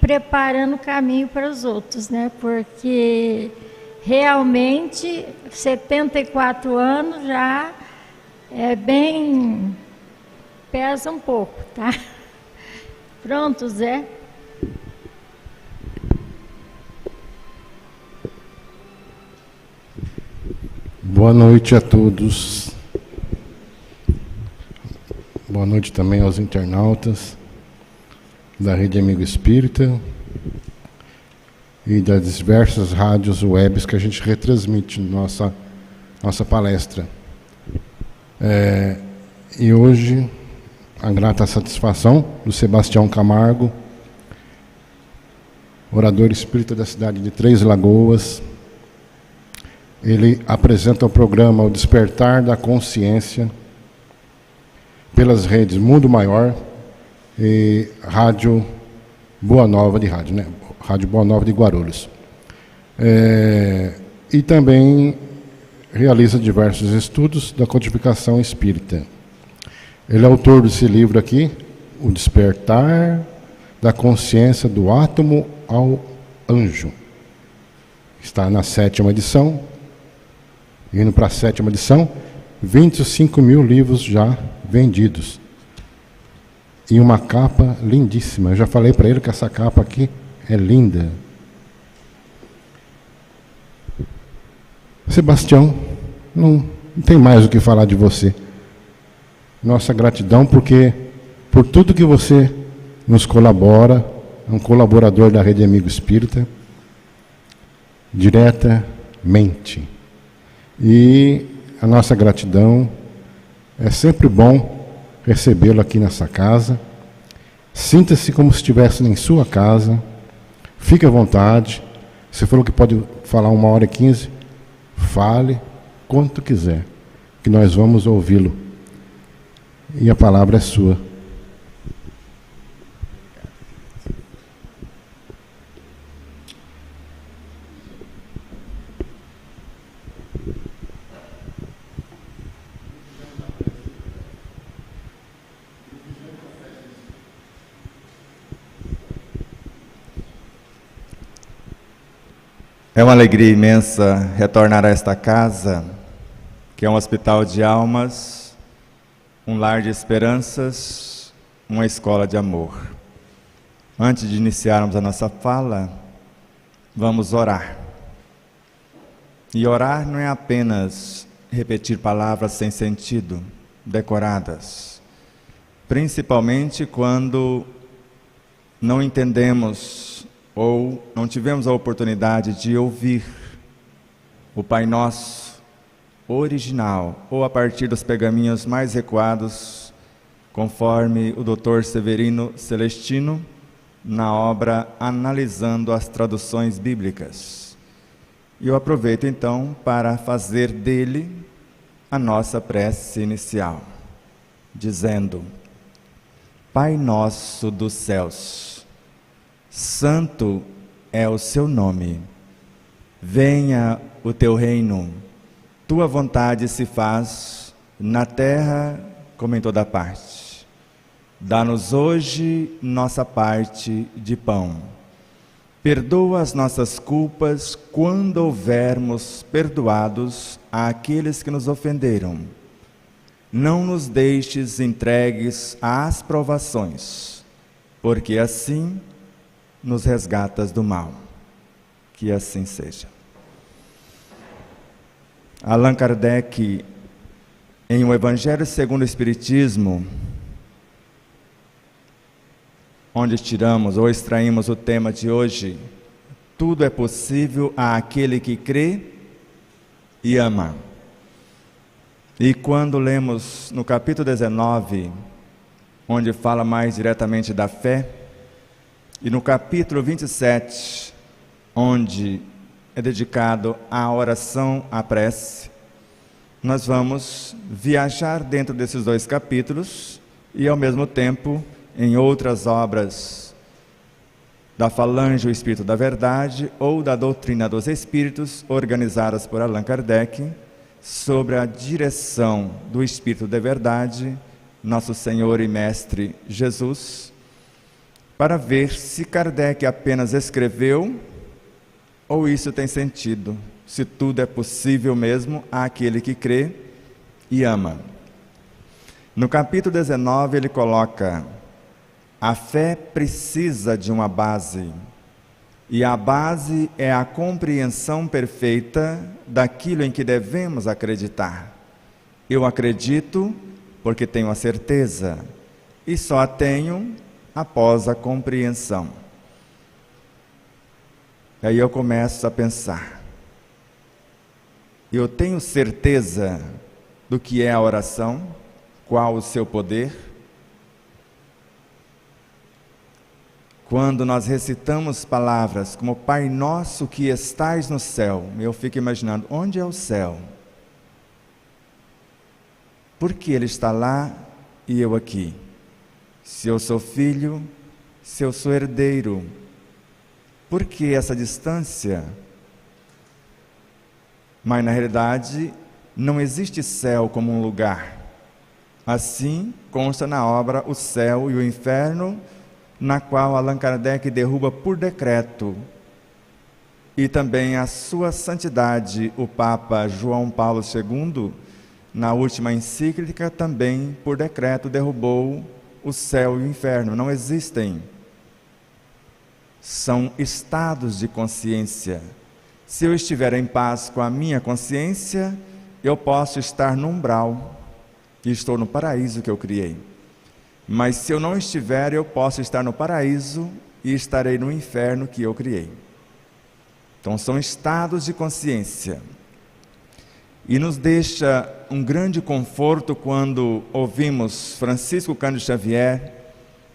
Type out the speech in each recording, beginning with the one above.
preparando o caminho para os outros, né? Porque realmente 74 anos já é bem... pesa um pouco, tá? Pronto, Zé? Boa noite a todos. Boa noite também aos internautas da Rede Amigo Espírita e das diversas rádios webs que a gente retransmite nossa palestra. E hoje, a grata satisfação do Sebastião Camargo, orador espírita da cidade de Três Lagoas. Ele apresenta o programa O Despertar da Consciência pelas redes Mundo Maior e Rádio Boa Nova de Rádio, né? Rádio Boa Nova de Guarulhos. E também realiza diversos estudos da codificação espírita. Ele é autor desse livro aqui, O Despertar da Consciência do Átomo ao Anjo. Está na 7ª edição. Indo para a 7ª edição, 25 mil livros já vendidos. E uma capa lindíssima. Eu já falei para ele que essa capa aqui é linda. Sebastião, não tem mais o que falar de você. Nossa gratidão porque por tudo que você nos colabora, é um colaborador da Rede Amigo Espírita, diretamente. E a nossa gratidão, é sempre bom recebê-lo aqui nessa casa. Sinta-se como se estivesse em sua casa, fique à vontade. Você falou que pode falar 1h15, fale quanto quiser, que nós vamos ouvi-lo. E a palavra é sua. É uma alegria imensa retornar a esta casa, que é um hospital de almas, um lar de esperanças, uma escola de amor. Antes de iniciarmos a nossa fala, vamos orar. E orar não é apenas repetir palavras sem sentido, decoradas, principalmente quando não entendemos ou não tivemos a oportunidade de ouvir o Pai Nosso original, ou a partir dos pergaminhos mais recuados, conforme o Dr. Severino Celestino, na obra Analisando as Traduções Bíblicas. E eu aproveito então para fazer dele a nossa prece inicial, dizendo: Pai Nosso dos céus, santo é o seu nome. Venha o teu reino. Tua vontade se faz na terra como em toda parte. Dá-nos hoje nossa parte de pão. Perdoa as nossas culpas quando houvermos perdoados àqueles que nos ofenderam. Não nos deixes entregues às provações, porque assim nos resgatas do mal. Que assim seja. Allan Kardec, em O Evangelho segundo o Espiritismo, onde tiramos ou extraímos o tema de hoje, tudo é possível àquele que crê e ama. E quando lemos no capítulo 19, onde fala mais diretamente da fé, e no capítulo 27, onde é dedicado à oração, à prece, nós vamos viajar dentro desses dois capítulos e, ao mesmo tempo, em outras obras da Falange O Espírito da Verdade ou da Doutrina dos Espíritos, organizadas por Allan Kardec, sobre a direção do Espírito da Verdade, nosso Senhor e Mestre Jesus, para ver se Kardec apenas escreveu ou isso tem sentido, se tudo é possível mesmo àquele que crê e ama. No capítulo 19 ele coloca: a fé precisa de uma base, e a base é a compreensão perfeita daquilo em que devemos acreditar. Eu acredito porque tenho a certeza, e só a tenho após a compreensão. Aí eu começo a pensar: eu tenho certeza do que é a oração? Qual o seu poder? Quando nós recitamos palavras como Pai Nosso que estais no céu, eu fico imaginando, onde é o céu? Por que Ele está lá e eu aqui? Se eu sou filho, se eu sou herdeiro, por que essa distância? Mas na realidade, não existe céu como um lugar. Assim consta na obra O Céu e o Inferno, na qual Allan Kardec derruba por decreto. E também a sua santidade, o Papa João Paulo II, na última encíclica, também por decreto derrubou o céu e o inferno. Não existem. São estados de consciência. Se eu estiver em paz com a minha consciência, eu posso estar no umbral e estou no paraíso que eu criei. Mas se eu não estiver, eu posso estar no paraíso e estarei no inferno que eu criei. Então são estados de consciência. E nos deixa um grande conforto quando ouvimos Francisco Cândido Xavier,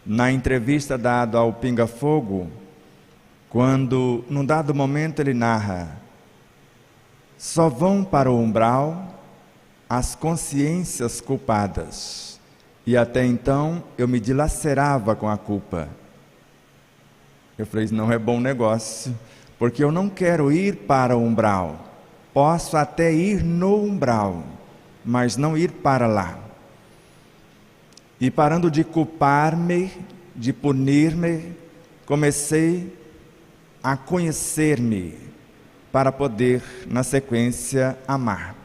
na entrevista dada ao Pinga Fogo, quando num dado momento ele narra: só vão para o umbral as consciências culpadas, e até então eu me dilacerava com a culpa. Eu falei, não é bom negócio, porque eu não quero ir para o umbral. Posso até ir no umbral, mas não ir para lá. E parando de culpar-me, de punir-me, comecei a conhecer-me para poder, na sequência, amar.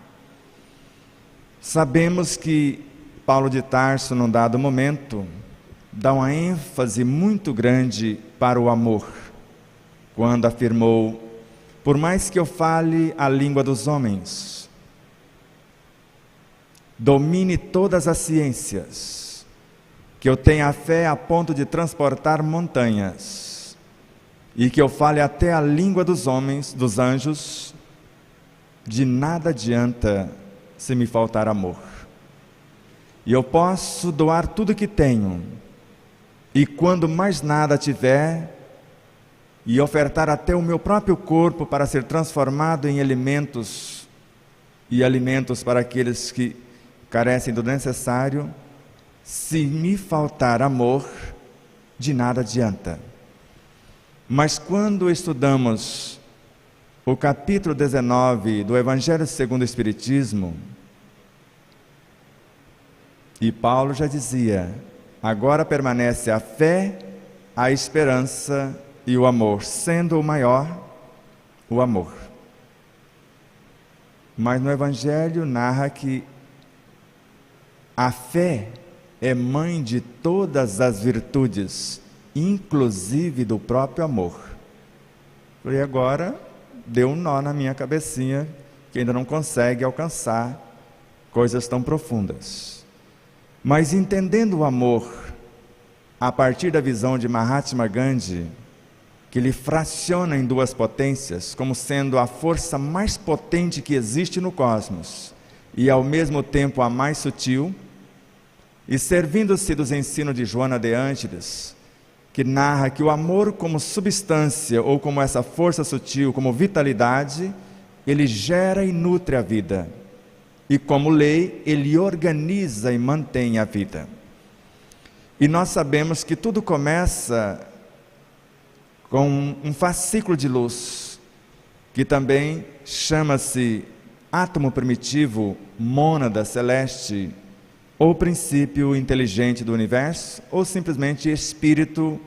Sabemos que Paulo de Tarso, num dado momento, dá uma ênfase muito grande para o amor, quando afirmou: por mais que eu fale a língua dos homens, domine todas as ciências, que eu tenha a fé a ponto de transportar montanhas, e que eu fale até a língua dos homens, dos anjos, de nada adianta se me faltar amor. E eu posso doar tudo que tenho, e quando mais nada tiver, e ofertar até o meu próprio corpo para ser transformado em alimentos, e alimentos para aqueles que carecem do necessário, se me faltar amor, de nada adianta. Mas quando estudamos o capítulo 19 do Evangelho segundo o Espiritismo, e Paulo já dizia: agora permanece a fé, a esperança e o amor, sendo o maior o amor. Mas no Evangelho narra que a fé é mãe de todas as virtudes, inclusive do próprio amor. E agora deu um nó na minha cabecinha, que ainda não consegue alcançar coisas tão profundas. Mas entendendo o amor, a partir da visão de Mahatma Gandhi, que ele fraciona em duas potências, como sendo a força mais potente que existe no cosmos, e ao mesmo tempo a mais sutil, e servindo-se dos ensinos de Joana de Ângeles, que narra que o amor como substância, ou como essa força sutil, como vitalidade, ele gera e nutre a vida, e como lei, ele organiza e mantém a vida. E nós sabemos que tudo começa com um fascículo de luz, que também chama-se átomo primitivo, mônada celeste, ou princípio inteligente do universo, ou simplesmente espírito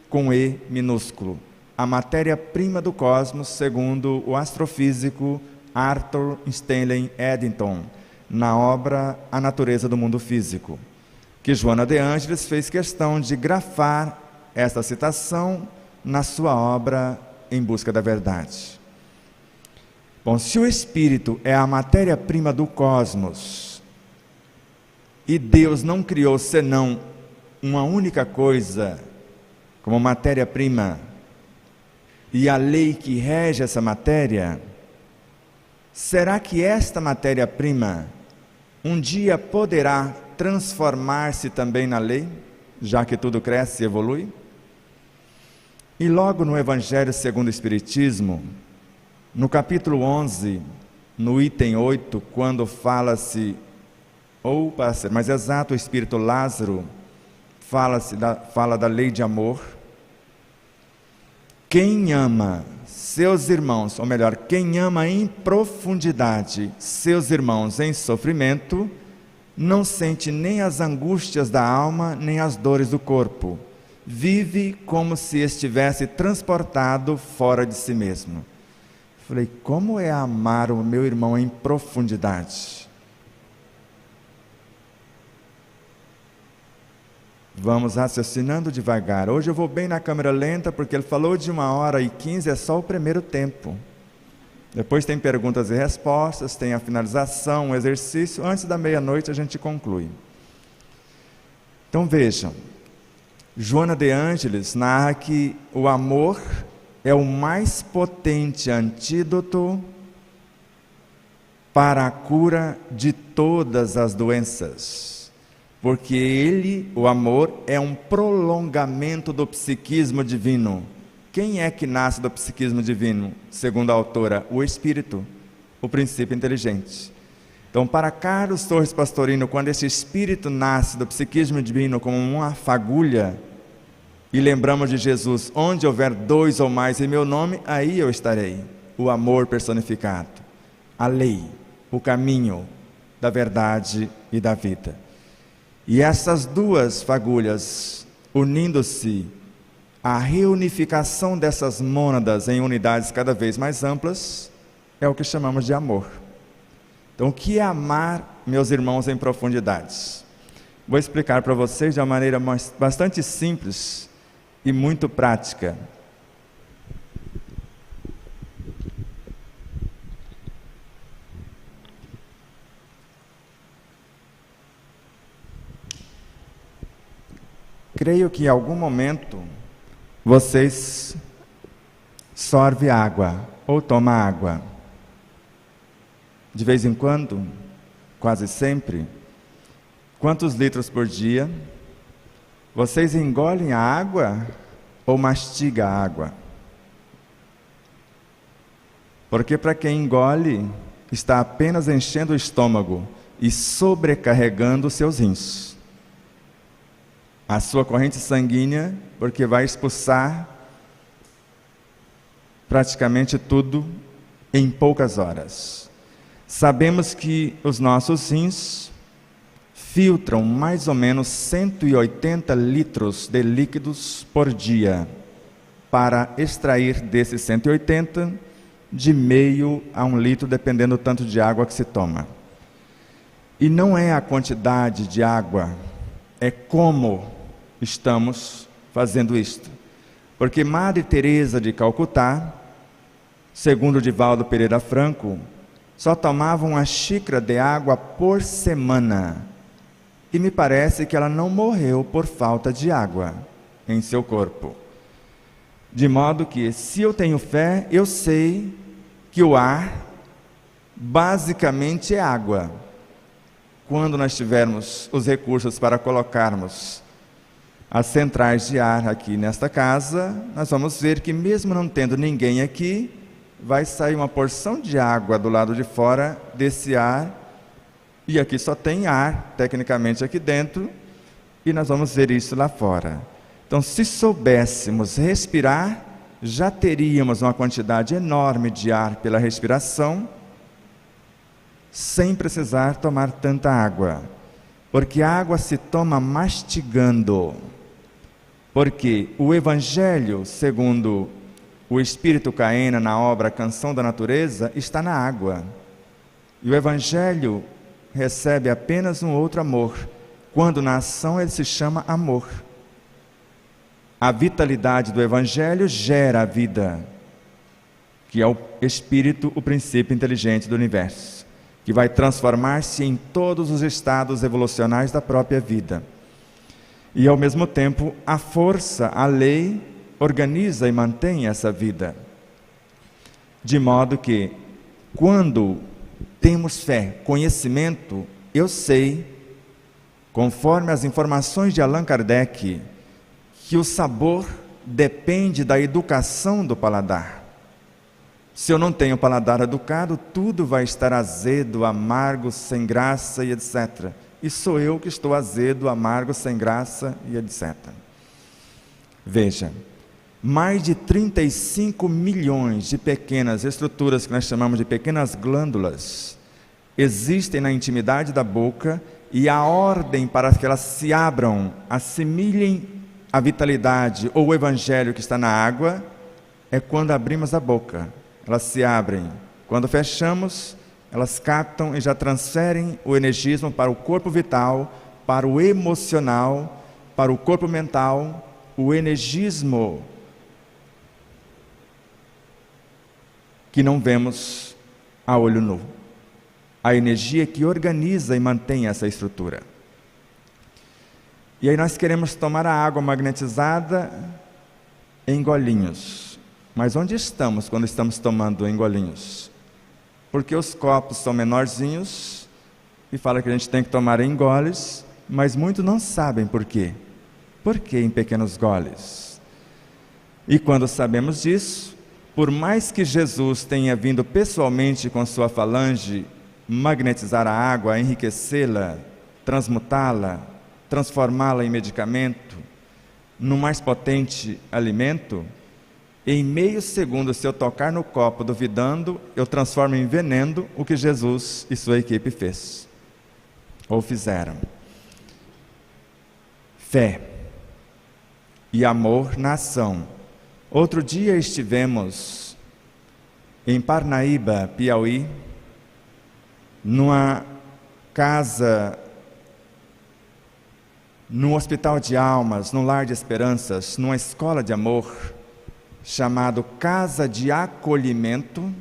com E minúsculo, a matéria-prima do cosmos, segundo o astrofísico Arthur Stanley Eddington, na obra A Natureza do Mundo Físico, que Joana de Ângeles fez questão de grafar esta citação na sua obra Em Busca da Verdade. Bom, se o Espírito é a matéria-prima do cosmos, e Deus não criou senão uma única coisa como matéria-prima, e a lei que rege essa matéria, será que esta matéria-prima um dia poderá transformar-se também na lei, já que tudo cresce e evolui? E logo no Evangelho segundo o Espiritismo, no capítulo 11, no item 8, quando fala-se, ou para ser mais exato, o Espírito Lázaro fala da lei de amor. Quem ama seus irmãos, ou melhor, quem ama em profundidade seus irmãos em sofrimento, não sente nem as angústias da alma, nem as dores do corpo. Vive como se estivesse transportado fora de si mesmo. Falei, como é amar o meu irmão em profundidade? Vamos raciocinando devagar. Hoje eu vou bem na câmera lenta, porque ele falou de 1h15, é só o primeiro tempo. Depois tem perguntas e respostas, tem a finalização, um exercício. Antes da meia-noite a gente conclui. Então vejam, Joana de Ângeles narra que o amor é o mais potente antídoto para a cura de todas as doenças. Porque ele, o amor, é um prolongamento do psiquismo divino. Quem é que nasce do psiquismo divino? Segundo a autora, o Espírito, o princípio inteligente. Então, para Carlos Torres Pastorino, quando esse Espírito nasce do psiquismo divino como uma fagulha, e lembramos de Jesus, onde houver 2 ou mais em meu nome, aí eu estarei. O amor personificado, a lei, o caminho da verdade e da vida. E essas duas fagulhas, unindo-se, a reunificação dessas mônadas em unidades cada vez mais amplas, é o que chamamos de amor. Então, o que é amar, meus irmãos, em profundidades? Vou explicar para vocês de uma maneira bastante simples e muito prática. Creio que em algum momento vocês sorvem água ou tomam água. De vez em quando, quase sempre. Quantos litros por dia? Vocês engolem a água ou mastigam a água? Porque para quem engole, está apenas enchendo o estômago e sobrecarregando os seus rins. A sua corrente sanguínea, porque vai expulsar praticamente tudo em poucas horas. Sabemos que os nossos rins filtram mais ou menos 180 litros de líquidos por dia, para extrair desses 180, de meio a 1 litro, dependendo do tanto de água que se toma. E não é a quantidade de água, é como estamos fazendo isto. Porque Madre Teresa de Calcutá, segundo Divaldo Pereira Franco, só tomava 1 xícara de água por semana. E me parece que ela não morreu por falta de água em seu corpo. De modo que, se eu tenho fé, eu sei que o ar basicamente é água. Quando nós tivermos os recursos para colocarmos as centrais de ar aqui nesta casa, nós vamos ver que mesmo não tendo ninguém aqui, vai sair uma porção de água do lado de fora desse ar, e aqui só tem ar, tecnicamente aqui dentro, e nós vamos ver isso lá fora. Então, se soubéssemos respirar, já teríamos uma quantidade enorme de ar pela respiração, sem precisar tomar tanta água, porque a água se toma mastigando. Porque o Evangelho, segundo o Espírito Caena na obra Canção da Natureza, está na água. E o Evangelho recebe apenas um outro amor. Quando na ação ele se chama amor. A vitalidade do Evangelho gera a vida, que é o Espírito, o princípio inteligente do universo, que vai transformar-se em todos os estados evolucionais da própria vida. E ao mesmo tempo, a força, a lei, organiza e mantém essa vida. De modo que, quando temos fé, conhecimento, eu sei, conforme as informações de Allan Kardec, que o sabor depende da educação do paladar. Se eu não tenho paladar educado, tudo vai estar azedo, amargo, sem graça e etc. E sou eu que estou azedo, amargo, sem graça e etc. Veja, mais de 35 milhões de pequenas estruturas que nós chamamos de pequenas glândulas existem na intimidade da boca, e a ordem para que elas se abram, assimilem a vitalidade ou o Evangelho que está na água, é quando abrimos a boca. Elas se abrem. Quando fechamos, elas captam e já transferem o energismo para o corpo vital, para o emocional, para o corpo mental. O energismo que não vemos a olho nu. A energia que organiza e mantém essa estrutura. E aí nós queremos tomar a água magnetizada em golinhos. Mas onde estamos quando estamos tomando em golinhos? Porque os copos são menorzinhos e fala que a gente tem que tomar em goles, mas muitos não sabem por quê. Por que em pequenos goles? E quando sabemos disso, por mais que Jesus tenha vindo pessoalmente com sua falange magnetizar a água, enriquecê-la, transmutá-la, transformá-la em medicamento, no mais potente alimento, em meio segundo, se eu tocar no copo duvidando, eu transformo em veneno o que Jesus e sua equipe fez, ou fizeram. Fé e amor na ação. Outro dia estivemos em Parnaíba, Piauí, numa casa, num hospital de almas, num lar de esperanças, numa escola de amor, chamado Casa de Acolhimento,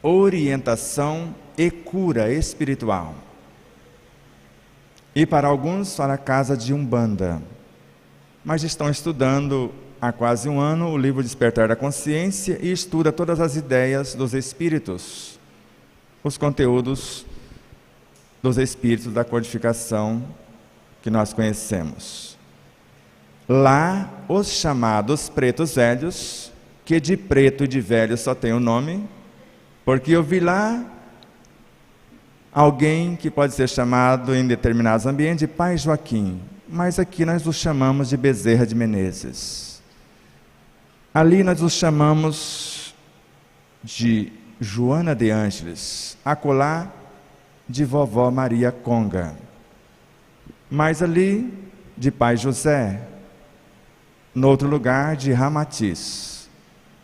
Orientação e Cura Espiritual. E para alguns, para a Casa de Umbanda. Mas estão estudando há quase um ano o livro Despertar da Consciência e estuda todas as ideias dos espíritos, os conteúdos dos espíritos da codificação que nós conhecemos. Lá, os chamados pretos velhos, que de preto e de velho só tem o nome, porque eu vi lá alguém que pode ser chamado em determinados ambientes de Pai Joaquim, mas aqui nós os chamamos de Bezerra de Menezes. Ali nós os chamamos de Joana de Ângeles, acolá de Vovó Maria Conga, mas ali de Pai José, no outro lugar de Ramatiz,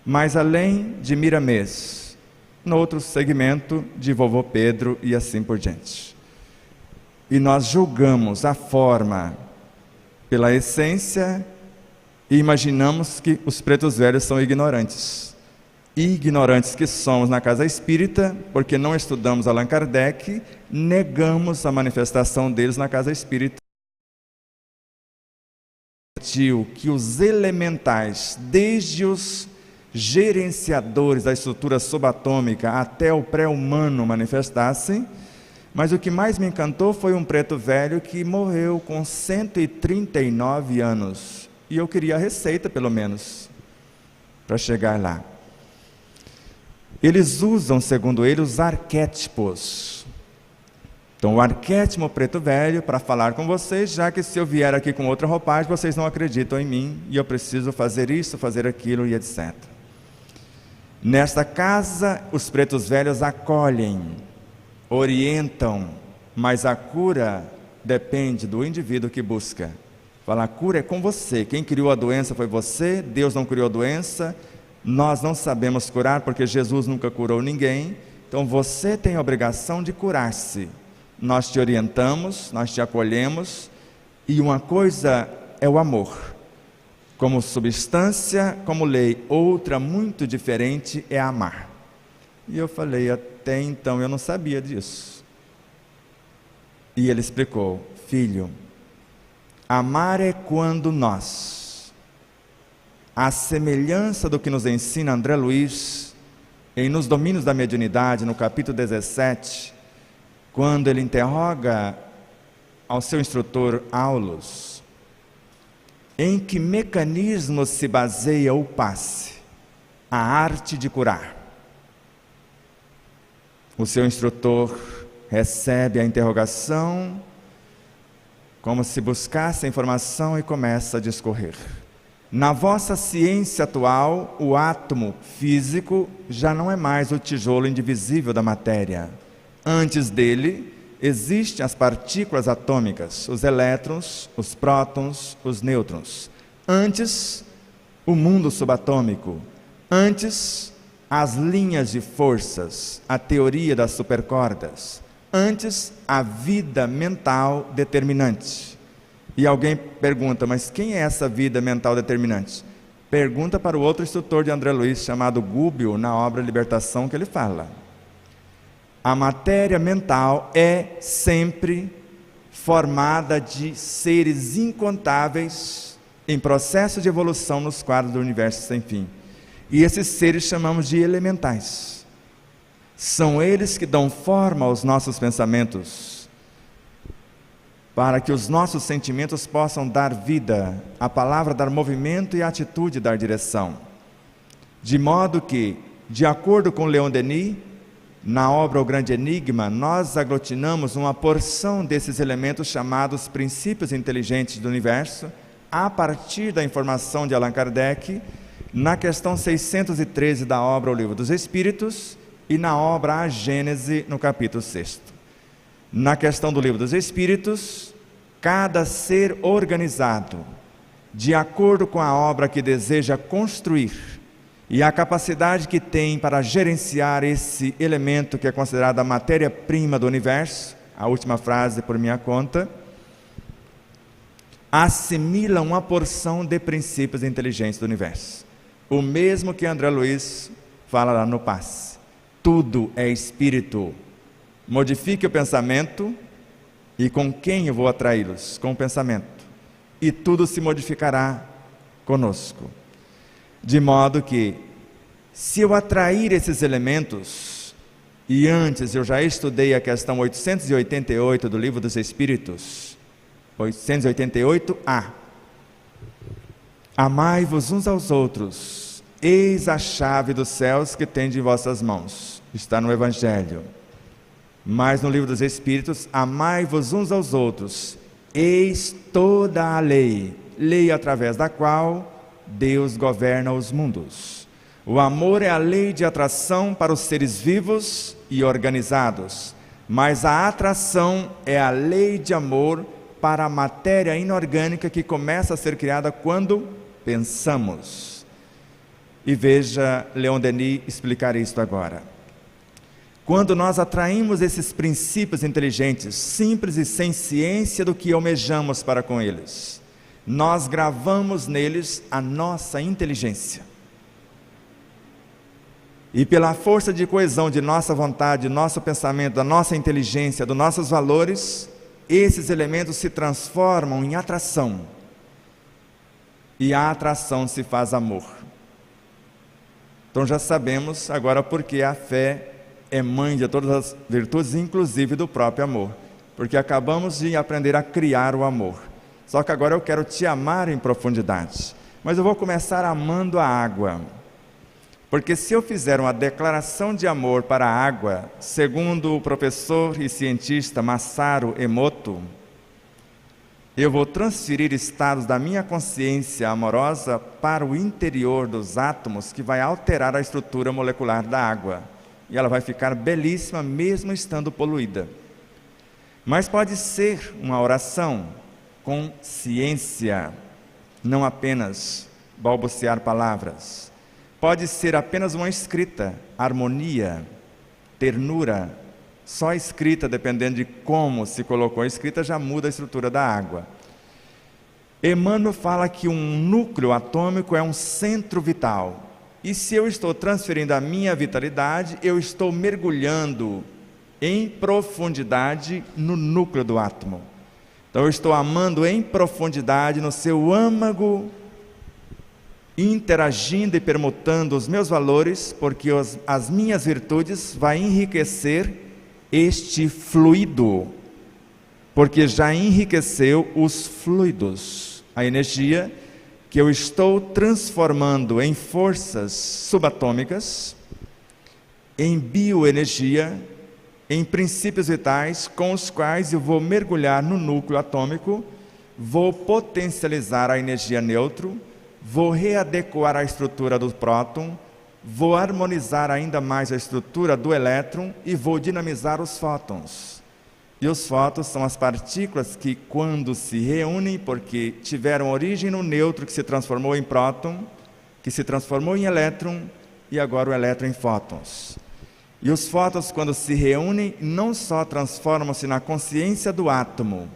mais além de Miramês, no outro segmento de Vovô Pedro e assim por diante. E nós julgamos a forma pela essência e imaginamos que os pretos velhos são ignorantes. Ignorantes que somos na casa espírita, porque não estudamos Allan Kardec, negamos a manifestação deles na casa espírita. Que os elementais, desde os gerenciadores da estrutura subatômica até o pré-humano manifestassem, mas o que mais me encantou foi um preto velho que morreu com 139 anos, e eu queria a receita pelo menos, para chegar lá. Eles usam, segundo ele, os arquétipos. Então, o arquétipo preto velho, para falar com vocês, já que se eu vier aqui com outra roupagem, vocês não acreditam em mim, e eu preciso fazer isso, fazer aquilo, e etc. Nesta casa, os pretos velhos acolhem, orientam, mas a cura depende do indivíduo que busca Falar, a cura é com você. Quem criou a doença foi você, Deus não criou a doença. Nós não sabemos curar porque Jesus nunca curou ninguém. Então você tem a obrigação de curar-se. Nós te orientamos, nós te acolhemos. E uma coisa é o amor, como substância, como lei. Outra muito diferente é amar. E eu falei, até então eu não sabia disso. E ele explicou, filho, amar é quando nós, à semelhança do que nos ensina André Luiz, em Nos Domínios da Mediunidade, no capítulo 17, quando ele interroga ao seu instrutor Aulus, em que mecanismo se baseia o passe, a arte de curar? O seu instrutor recebe a interrogação como se buscasse a informação e começa a discorrer. Na vossa ciência atual, o átomo físico já não é mais o tijolo indivisível da matéria. Antes dele, existem as partículas atômicas, os elétrons, os prótons, os nêutrons. Antes, o mundo subatômico. Antes, as linhas de forças, a teoria das supercordas. Antes, a vida mental determinante. E alguém pergunta, mas quem é essa vida mental determinante? Pergunta para o outro instrutor de André Luiz, chamado Gubbio, na obra Libertação, que ele fala. A matéria mental é sempre formada de seres incontáveis em processo de evolução nos quadros do universo sem fim. E esses seres chamamos de elementais. São eles que dão forma aos nossos pensamentos, para que os nossos sentimentos possam dar vida, a palavra dar movimento e a atitude dar direção. De modo que, de acordo com Leon Denis, na obra O Grande Enigma, nós aglutinamos uma porção desses elementos chamados princípios inteligentes do universo, a partir da informação de Allan Kardec, na questão 613 da obra O Livro dos Espíritos e na obra A Gênese, no capítulo 6. Na questão do Livro dos Espíritos, cada ser organizado, de acordo com a obra que deseja construir e a capacidade que tem para gerenciar esse elemento que é considerado a matéria-prima do universo, a última frase por minha conta, assimila uma porção de princípios inteligentes do universo. O mesmo que André Luiz fala lá no passe. Tudo é espírito. Modifique o pensamento e com quem eu vou atraí-los? Com o pensamento. E tudo se modificará conosco. De modo que, se eu atrair esses elementos, e antes eu já estudei a questão 888 do Livro dos Espíritos, 888A, amai-vos uns aos outros, eis a chave dos céus que tende em vossas mãos, está no Evangelho. Mas no Livro dos Espíritos, amai-vos uns aos outros, eis toda a lei, lei através da qual Deus governa os mundos. O amor é a lei de atração para os seres vivos e organizados, mas a atração é a lei de amor para a matéria inorgânica que começa a ser criada quando pensamos. E veja Leon Denis explicar isto agora. Quando nós atraímos esses princípios inteligentes, simples e sem ciência do que almejamos para com eles, nós gravamos neles a nossa inteligência. E pela força de coesão de nossa vontade, nosso pensamento, da nossa inteligência, dos nossos valores, esses elementos se transformam em atração. E a atração se faz amor. Então já sabemos agora porque a fé é mãe de todas as virtudes, inclusive do próprio amor. Porque acabamos de aprender a criar o amor. Só que agora eu quero te amar em profundidade. Mas eu vou começar amando a água. Porque se eu fizer uma declaração de amor para a água, segundo o professor e cientista Masaru Emoto, eu vou transferir estados da minha consciência amorosa para o interior dos átomos, que vai alterar a estrutura molecular da água. E ela vai ficar belíssima mesmo estando poluída. Mas pode ser uma oração, consciência, não apenas balbuciar palavras. Pode ser apenas uma escrita, harmonia, ternura, só escrita, dependendo de como se colocou a escrita, já muda a estrutura da água. Emmanuel fala que um núcleo atômico é um centro vital. E se eu estou transferindo a minha vitalidade, eu estou mergulhando em profundidade no núcleo do átomo. Então eu estou amando em profundidade no seu âmago, interagindo e permutando os meus valores, porque as minhas virtudes vão enriquecer este fluido, porque já enriqueceu os fluidos, a energia que eu estou transformando em forças subatômicas, em bioenergia, em princípios vitais com os quais eu vou mergulhar no núcleo atômico, vou potencializar a energia nêutron, vou readequar a estrutura do próton, vou harmonizar ainda mais a estrutura do elétron e vou dinamizar os fótons. E os fótons são as partículas que, quando se reúnem, porque tiveram origem no nêutron, que se transformou em próton, que se transformou em elétron, e agora o elétron em fótons. E os fótons, quando se reúnem, não só transformam-se na consciência do átomo,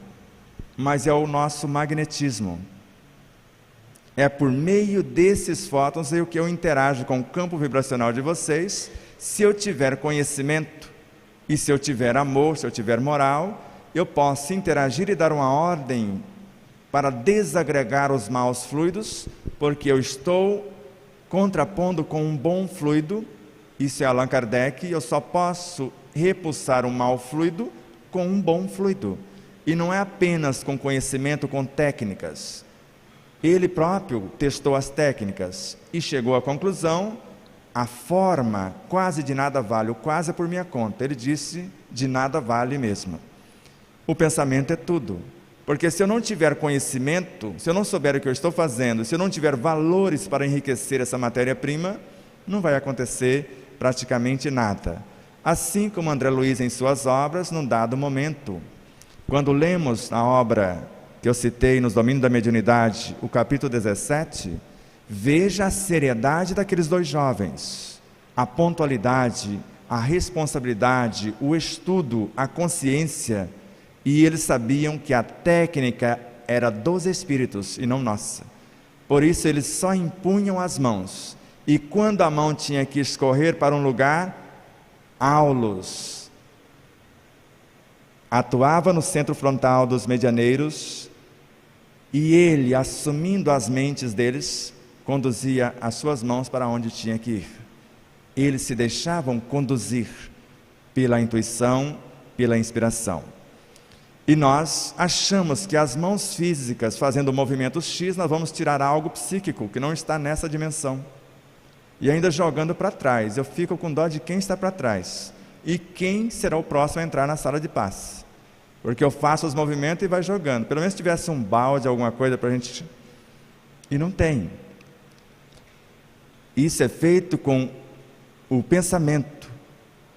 mas é o nosso magnetismo. É por meio desses fótons que eu interajo com o campo vibracional de vocês. Se eu tiver conhecimento, e se eu tiver amor, se eu tiver moral, eu posso interagir e dar uma ordem para desagregar os maus fluidos, porque eu estou contrapondo com um bom fluido. Isso é Allan Kardec. Eu só posso repulsar um mau fluido com um bom fluido. E não é apenas com conhecimento, com técnicas. Ele próprio testou as técnicas e chegou à conclusão: a forma quase de nada vale, o quase é por minha conta. Ele disse, de nada vale mesmo. O pensamento é tudo. Porque se eu não tiver conhecimento, se eu não souber o que eu estou fazendo, se eu não tiver valores para enriquecer essa matéria-prima, não vai acontecer praticamente nada. Assim como André Luiz em suas obras, num dado momento, quando lemos a obra que eu citei nos Domínios da Mediunidade, o capítulo 17, veja a seriedade daqueles dois jovens, a pontualidade, a responsabilidade, o estudo, a consciência, e eles sabiam que a técnica era dos espíritos e não nossa. Por isso eles só impunham as mãos, e quando a mão tinha que escorrer para um lugar, Aulos atuava no centro frontal dos medianeiros, e ele, assumindo as mentes deles, conduzia as suas mãos para onde tinha que ir. Eles se deixavam conduzir pela intuição, pela inspiração. E nós achamos que as mãos físicas fazendo o movimento X, nós vamos tirar algo psíquico que não está nessa dimensão. E ainda jogando para trás. Eu fico com dó de quem está para trás. E quem será o próximo a entrar na sala de paz. Porque eu faço os movimentos e vai jogando. Pelo menos se tivesse um balde, alguma coisa para a gente... E não tem. Isso é feito com o pensamento.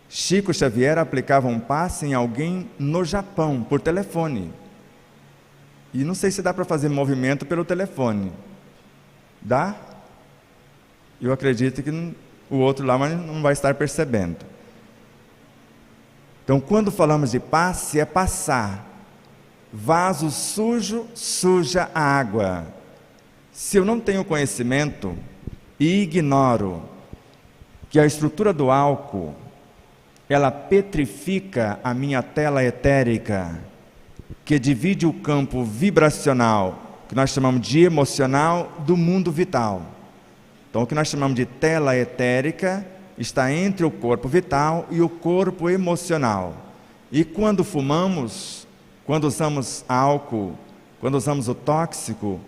Chico Xavier aplicava um passe em alguém no Japão, por telefone. E não sei se dá para fazer movimento pelo telefone. Dá? Eu acredito que o outro lá não vai estar percebendo. Então, quando falamos de passe, é passar. Vaso sujo, suja a água. Se eu não tenho conhecimento e ignoro que a estrutura do álcool, ela petrifica a minha tela etérica, que divide o campo vibracional, que nós chamamos de emocional, do mundo vital. Então, o que nós chamamos de tela etérica está entre o corpo vital e o corpo emocional. E quando fumamos, quando usamos álcool, quando usamos o tóxico,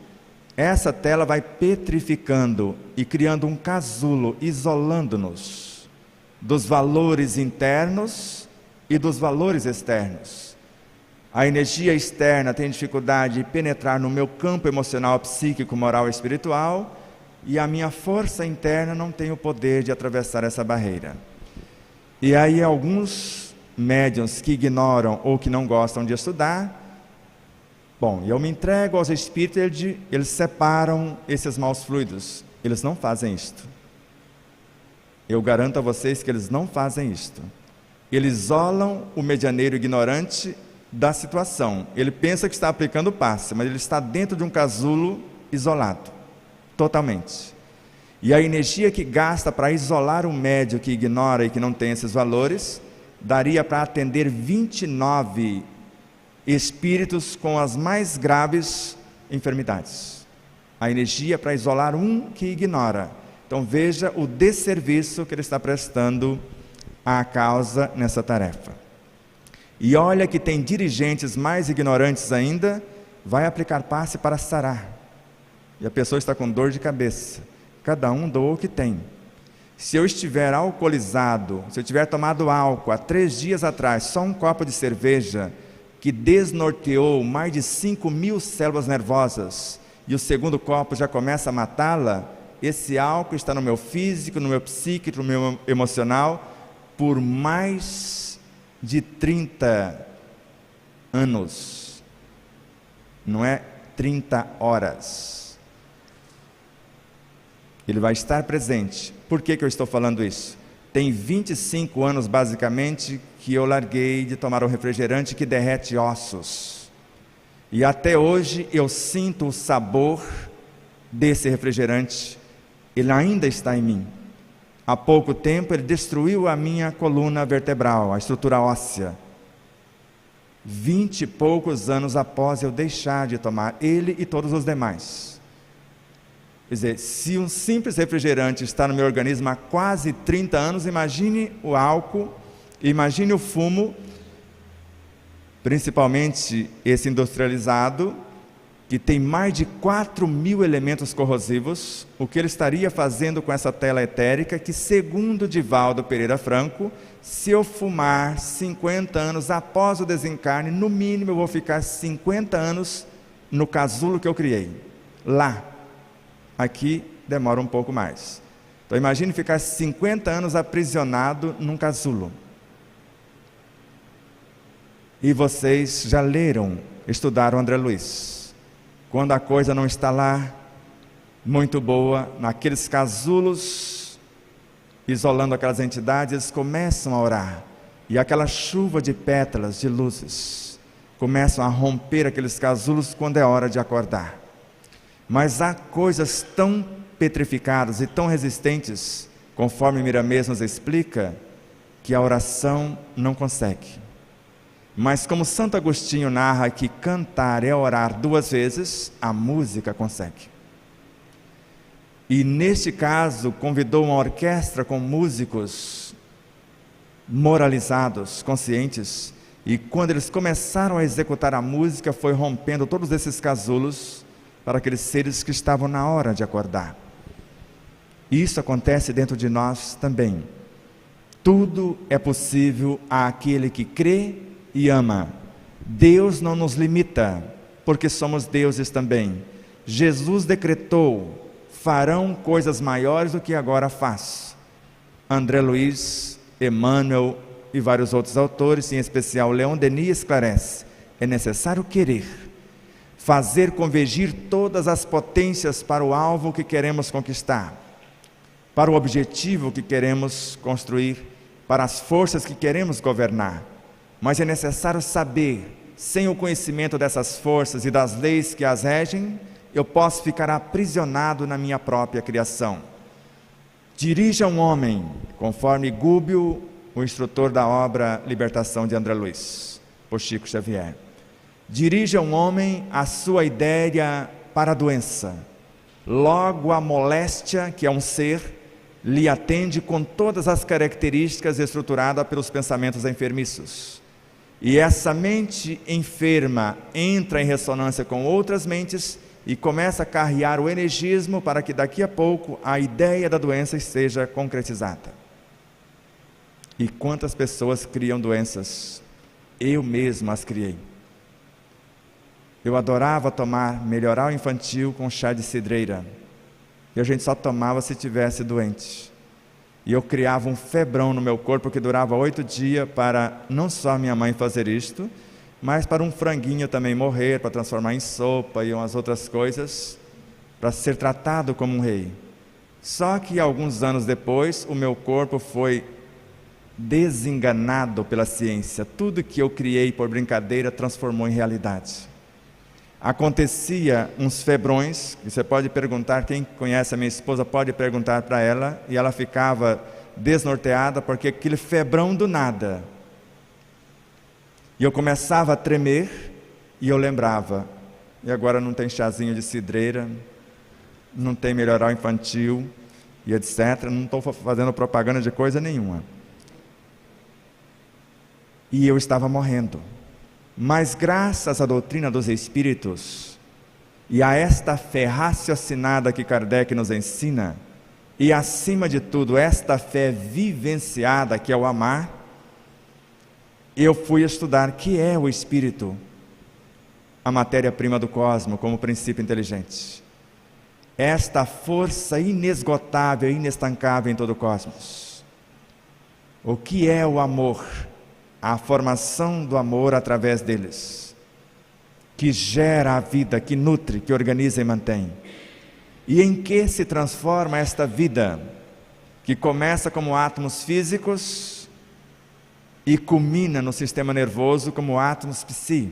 essa tela vai petrificando e criando um casulo, isolando-nos dos valores internos e dos valores externos. A energia externa tem dificuldade de penetrar no meu campo emocional, psíquico, moral e espiritual, e a minha força interna não tem o poder de atravessar essa barreira. E aí alguns médiuns que ignoram ou que não gostam de estudar, Bom, eu me entrego aos espíritos, eles separam esses maus fluidos. Eles não fazem isto. Eu garanto a vocês que eles não fazem isto. Eles isolam o medianeiro ignorante da situação. Ele pensa que está aplicando o passe, mas ele está dentro de um casulo isolado, totalmente. E a energia que gasta para isolar o médio que ignora e que não tem esses valores, daria para atender 29 espíritos com as mais graves enfermidades. A energia para isolar um que ignora. Então veja o desserviço que ele está prestando à causa nessa tarefa. E olha que tem dirigentes mais ignorantes ainda, vai aplicar passe para sarar. E a pessoa está com dor de cabeça. Cada um doa o que tem. Se eu estiver alcoolizado, se eu tiver tomado álcool há 3 dias atrás, só um copo de cerveja, que desnorteou mais de 5.000 células nervosas, e o segundo copo já começa a matá-la, esse álcool está no meu físico, no meu psíquico, no meu emocional, por mais de 30 anos. Não é 30 horas. Ele vai estar presente. Por que eu estou falando isso? Tem 25 anos basicamente que eu larguei de tomar um refrigerante que derrete ossos. E até hoje eu sinto o sabor desse refrigerante. Ele ainda está em mim. Há pouco tempo ele destruiu a minha coluna vertebral, a estrutura óssea. 20 e poucos anos após eu deixar de tomar, ele e todos os demais. Quer dizer, se um simples refrigerante está no meu organismo há quase 30 anos, imagine o álcool, imagine o fumo, principalmente esse industrializado, que tem mais de 4.000 elementos corrosivos, o que ele estaria fazendo com essa tela etérica, que segundo Divaldo Pereira Franco, se eu fumar 50 anos após o desencarne, no mínimo eu vou ficar 50 anos no casulo que eu criei, lá. Aqui demora um pouco mais. Então imagine ficar 50 anos aprisionado num casulo. E vocês já leram, estudaram André Luiz. Quando a coisa não está lá, muito boa, naqueles casulos, isolando aquelas entidades, eles começam a orar. E aquela chuva de pétalas, de luzes, começam a romper aqueles casulos quando é hora de acordar. Mas há coisas tão petrificadas e tão resistentes, conforme Miramês nos explica, que a oração não consegue. Mas como Santo Agostinho narra que cantar é orar 2 vezes, a música consegue. E neste caso convidou uma orquestra com músicos moralizados, conscientes, e quando eles começaram a executar a música, foi rompendo todos esses casulos para aqueles seres que estavam na hora de acordar. E isso acontece dentro de nós também. Tudo é possível àquele que crê e ama. Deus não nos limita, porque somos deuses também. Jesus decretou: farão coisas maiores do que agora faz. André Luiz, Emmanuel e vários outros autores, em especial Leon Denis, esclarece: é necessário querer, fazer convergir todas as potências para o alvo que queremos conquistar, para o objetivo que queremos construir, para as forças que queremos governar. Mas é necessário saber, sem o conhecimento dessas forças e das leis que as regem, eu posso ficar aprisionado na minha própria criação. Dirija um homem, conforme Gúbio, o instrutor da obra Libertação de André Luiz, por Chico Xavier. Dirija um homem a sua ideia para a doença. Logo a moléstia, que é um ser, lhe atende com todas as características estruturadas pelos pensamentos enfermiços. E essa mente enferma entra em ressonância com outras mentes e começa a carrear o energismo para que daqui a pouco a ideia da doença seja concretizada. E quantas pessoas criam doenças? Eu mesmo as criei. Eu adorava tomar melhoral infantil com chá de cidreira. E a gente só tomava se tivesse doente. E eu criava um febrão no meu corpo que durava 8 dias para não só minha mãe fazer isto, mas para um franguinho também morrer, para transformar em sopa e umas outras coisas, para ser tratado como um rei. Só que alguns anos depois, o meu corpo foi desenganado pela ciência. Tudo que eu criei por brincadeira transformou em realidade. Acontecia uns febrões, que você pode perguntar, quem conhece a minha esposa pode perguntar para ela, e ela ficava desnorteada, porque aquele febrão do nada. E eu começava a tremer, e eu lembrava, e agora não tem chazinho de cidreira, não tem melhoral infantil, e etc. Não estou fazendo propaganda de coisa nenhuma. E eu estava morrendo. Mas graças à doutrina dos Espíritos, e a esta fé raciocinada que Kardec nos ensina, e acima de tudo, esta fé vivenciada que é o amar, eu fui estudar que é o Espírito, a matéria-prima do cosmo, como princípio inteligente. Esta força inesgotável, inestancável em todo o cosmos. O que é o amor? A formação do amor através deles, que gera a vida, que nutre, que organiza e mantém. E em que se transforma esta vida, que começa como átomos físicos e culmina no sistema nervoso como átomos psi.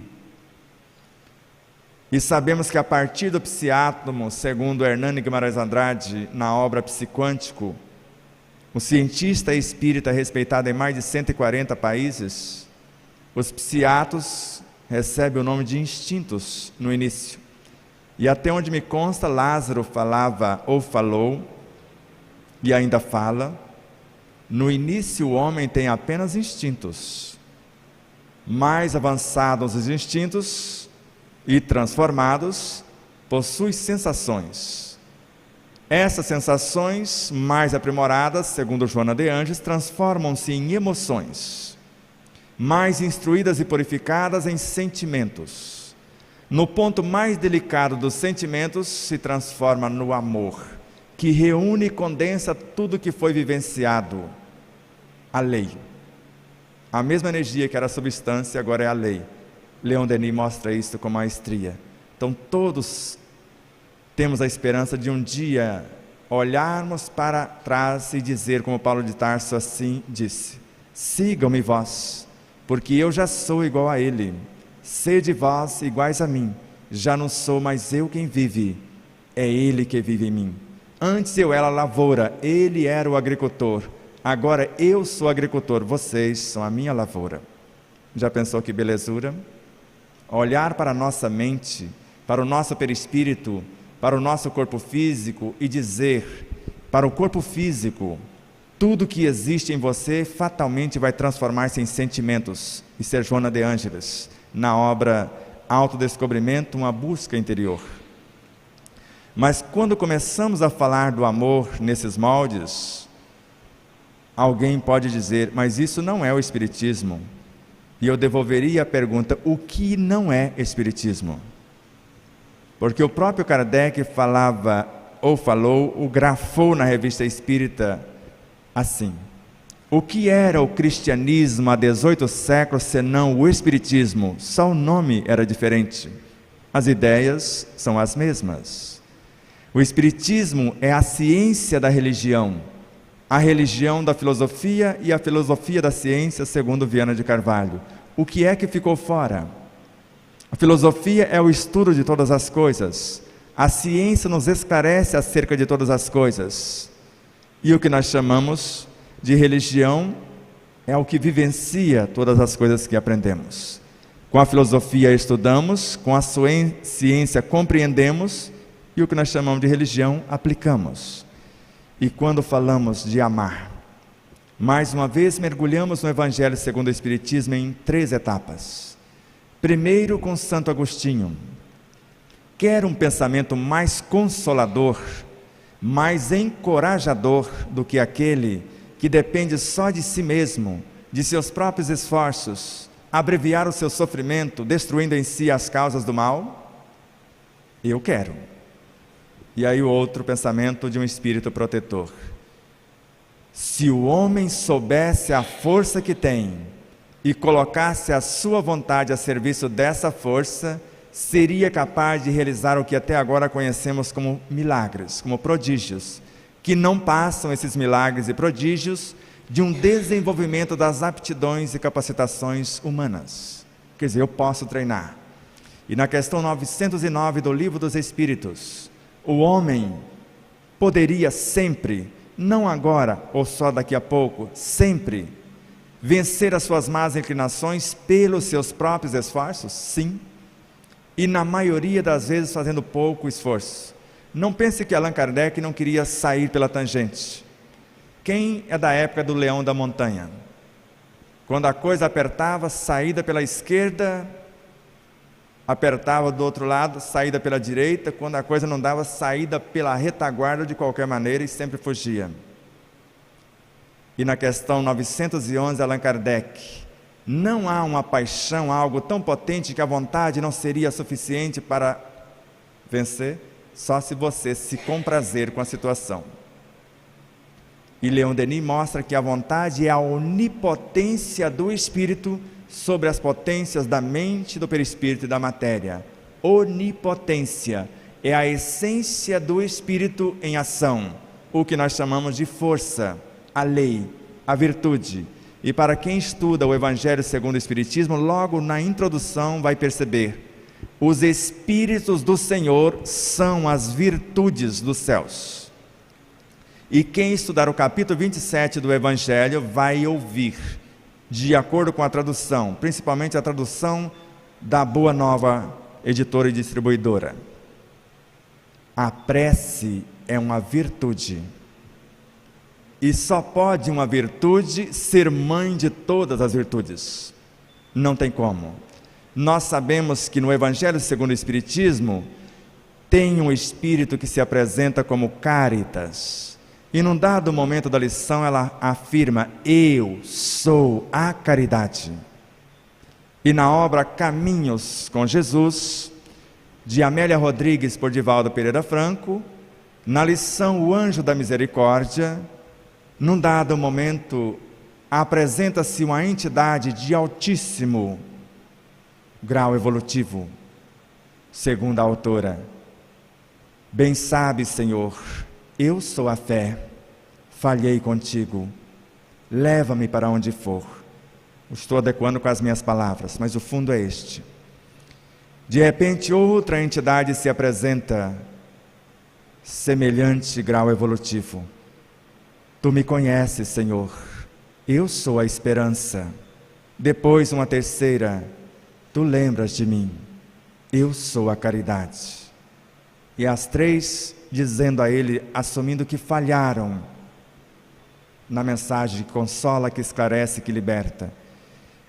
E sabemos que a partir do psiátomo, segundo Hernani Guimarães Andrade, na obra Psiquântico, um cientista espírita respeitado em mais de 140 países, os psiatos recebem o nome de instintos no início. E até onde me consta, Lázaro falava ou falou, e ainda fala, no início o homem tem apenas instintos. Mais avançados os instintos e transformados, possui sensações. Essas sensações mais aprimoradas, segundo Joana de Angelis, transformam-se em emoções, mais instruídas e purificadas em sentimentos. No ponto mais delicado dos sentimentos, se transforma no amor, que reúne e condensa tudo que foi vivenciado. A lei. A mesma energia que era a substância, agora é a lei. Leon Denis mostra isso com maestria. Então todos temos a esperança de um dia olharmos para trás e dizer, como Paulo de Tarso assim disse: sigam-me vós, porque eu já sou igual a ele. Sede vós iguais a mim, já não sou mais eu quem vive, é ele que vive em mim. Antes eu era a lavoura, ele era o agricultor, agora eu sou agricultor, vocês são a minha lavoura. Já pensou que belezura? Olhar para a nossa mente, para o nosso perispírito, para o nosso corpo físico e dizer para o corpo físico: tudo que existe em você fatalmente vai transformar-se em sentimentos. Isso é Joana de Angelis, na obra Autodescobrimento, uma busca interior. Mas quando começamos a falar do amor nesses moldes, alguém pode dizer: mas isso não é o Espiritismo. E eu devolveria a pergunta: o que não é Espiritismo? Porque o próprio Kardec falava, ou falou, o grafou na Revista Espírita assim: o que era o cristianismo há 18 séculos senão o Espiritismo? Só o nome era diferente, as ideias são as mesmas. O Espiritismo é a ciência da religião, a religião da filosofia e a filosofia da ciência, segundo Viana de Carvalho. O que é que ficou fora? A filosofia é o estudo de todas as coisas, a ciência nos esclarece acerca de todas as coisas, e o que nós chamamos de religião é o que vivencia todas as coisas que aprendemos. Com a filosofia estudamos, com a ciência compreendemos, e o que nós chamamos de religião aplicamos. E quando falamos de amar, mais uma vez mergulhamos no Evangelho segundo o Espiritismo em 3 etapas. Primeiro, com Santo Agostinho: quer um pensamento mais consolador, mais encorajador do que aquele que depende só de si mesmo, de seus próprios esforços, abreviar o seu sofrimento, destruindo em si as causas do mal? Eu quero. E aí o outro pensamento de um espírito protetor: se o homem soubesse a força que tem, e colocasse a sua vontade a serviço dessa força, seria capaz de realizar o que até agora conhecemos como milagres, como prodígios, que não passam esses milagres e prodígios de um desenvolvimento das aptidões e capacitações humanas. Quer dizer, eu posso treinar. E na questão 909 do Livro dos Espíritos, o homem poderia sempre, não agora ou só daqui a pouco, sempre vencer as suas más inclinações pelos seus próprios esforços? Sim. E na maioria das vezes fazendo pouco esforço. Não pense que Allan Kardec não queria sair pela tangente. Quem é da época do Leão da Montanha? Quando a coisa apertava, saída pela esquerda, apertava do outro lado, saída pela direita. Quando a coisa não dava, saída pela retaguarda de qualquer maneira e sempre fugia. E na questão 911, Allan Kardec: não há uma paixão, algo tão potente que a vontade não seria suficiente para vencer, só se você se comprazer com a situação. E Leon Denis mostra que a vontade é a onipotência do espírito sobre as potências da mente, do perispírito e da matéria. Onipotência é a essência do espírito em ação, o que nós chamamos de força, a lei, a virtude. E para quem estuda o Evangelho segundo o Espiritismo, logo na introdução vai perceber: os Espíritos do Senhor são as virtudes dos céus. E quem estudar o capítulo 27 do Evangelho vai ouvir, de acordo com a tradução, principalmente a tradução da Boa Nova, editora e distribuidora: a prece é uma virtude. E só pode uma virtude ser mãe de todas as virtudes. Não tem como. Nós sabemos que no Evangelho segundo o Espiritismo tem um espírito que se apresenta como Caritas. E num dado momento da lição ela afirma: eu sou a caridade. E na obra Caminhos com Jesus, de Amélia Rodrigues por Divaldo Pereira Franco, na lição O Anjo da Misericórdia, num dado momento apresenta-se uma entidade de altíssimo grau evolutivo, segundo a autora: bem sabes, Senhor, eu sou a fé, falhei contigo, leva-me para onde for. Estou adequando com as minhas palavras, mas o fundo é este. De repente outra entidade se apresenta, semelhante grau evolutivo: tu me conheces, Senhor, eu sou a esperança. Depois uma terceira: tu lembras de mim, eu sou a caridade. E as três dizendo a ele, assumindo que falharam na mensagem que consola, que esclarece, que liberta.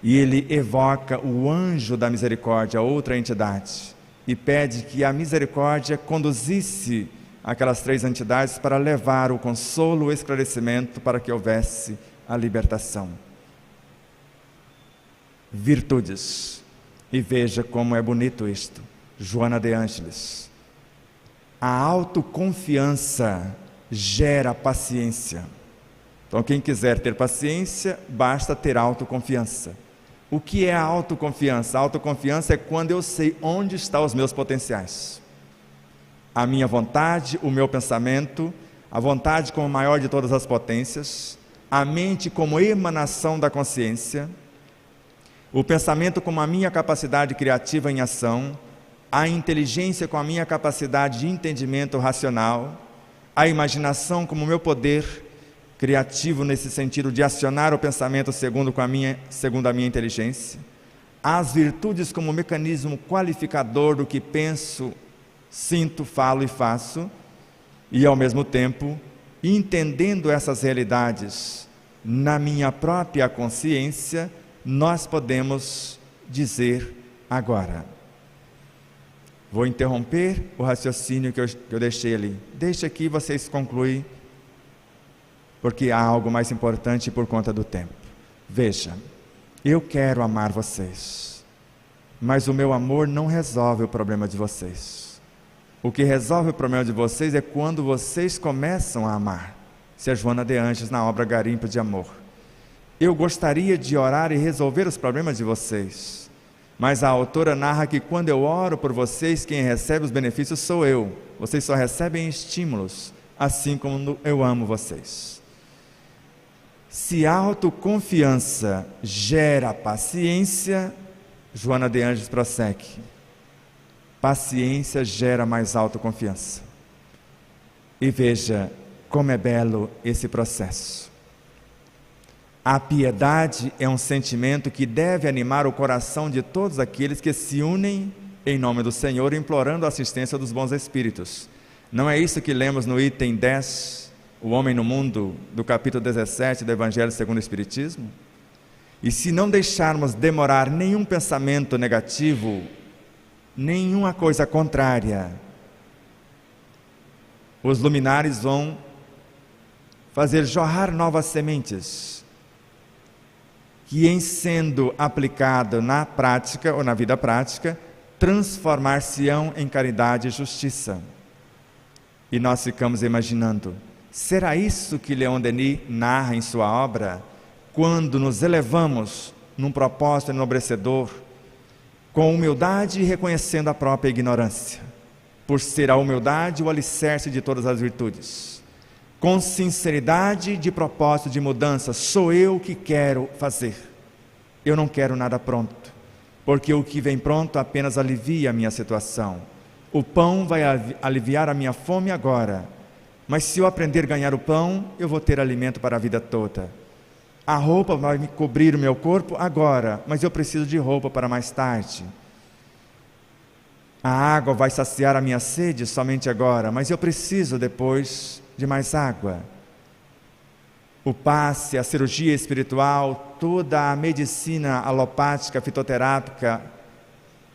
E ele evoca o anjo da misericórdia, outra entidade, e pede que a misericórdia conduzisse aquelas três entidades para levar o consolo, o esclarecimento, para que houvesse a libertação. Virtudes. E veja como é bonito isto. Joana de Ângeles: a autoconfiança gera paciência. Então quem quiser ter paciência, basta ter autoconfiança. O que é a autoconfiança? A autoconfiança é quando eu sei onde estão os meus potenciais. A minha vontade, o meu pensamento, a vontade como maior de todas as potências, a mente como emanação da consciência, o pensamento como a minha capacidade criativa em ação, a inteligência com a minha capacidade de entendimento racional, a imaginação como meu poder criativo nesse sentido de acionar o pensamento segundo a minha inteligência, as virtudes como mecanismo qualificador do que penso, sinto, falo e faço, e ao mesmo tempo, entendendo essas realidades na minha própria consciência, nós podemos dizer agora. Vou interromper o raciocínio que eu deixei ali. Deixe aqui, vocês concluem, porque há algo mais importante por conta do tempo. Veja, eu quero amar vocês, mas o meu amor não resolve o problema de vocês. O que resolve o problema de vocês é quando vocês começam a amar. Isso é Joana de Ângeles na obra Garimpo de Amor. Eu gostaria de orar e resolver os problemas de vocês, mas a autora narra que quando eu oro por vocês, quem recebe os benefícios sou eu. Vocês só recebem estímulos, assim como eu amo vocês. Se a autoconfiança gera paciência, Joana de Ângeles prossegue, paciência gera mais autoconfiança. E veja como é belo esse processo. A piedade é um sentimento que deve animar o coração de todos aqueles que se unem em nome do Senhor, implorando a assistência dos bons espíritos. Não é isso que lemos no item 10, o homem no mundo, do capítulo 17 do Evangelho segundo o Espiritismo? E se não deixarmos demorar nenhum pensamento negativo, nenhuma coisa contrária, os luminares vão fazer jorrar novas sementes, que em sendo aplicado na prática ou na vida prática, transformar-se-ão em caridade e justiça. E nós ficamos imaginando, será isso que Leon Denis narra em sua obra, quando nos elevamos num propósito enobrecedor, com humildade e reconhecendo a própria ignorância, por ser a humildade o alicerce de todas as virtudes, com sinceridade de propósito de mudança, sou eu que quero fazer, eu não quero nada pronto, porque o que vem pronto apenas alivia a minha situação. O pão vai aliviar a minha fome agora, mas se eu aprender a ganhar o pão, eu vou ter alimento para a vida toda. A roupa vai me cobrir o meu corpo agora, mas eu preciso de roupa para mais tarde. A água vai saciar a minha sede somente agora, mas eu preciso depois de mais água. O passe, a cirurgia espiritual, toda a medicina alopática, fitoterápica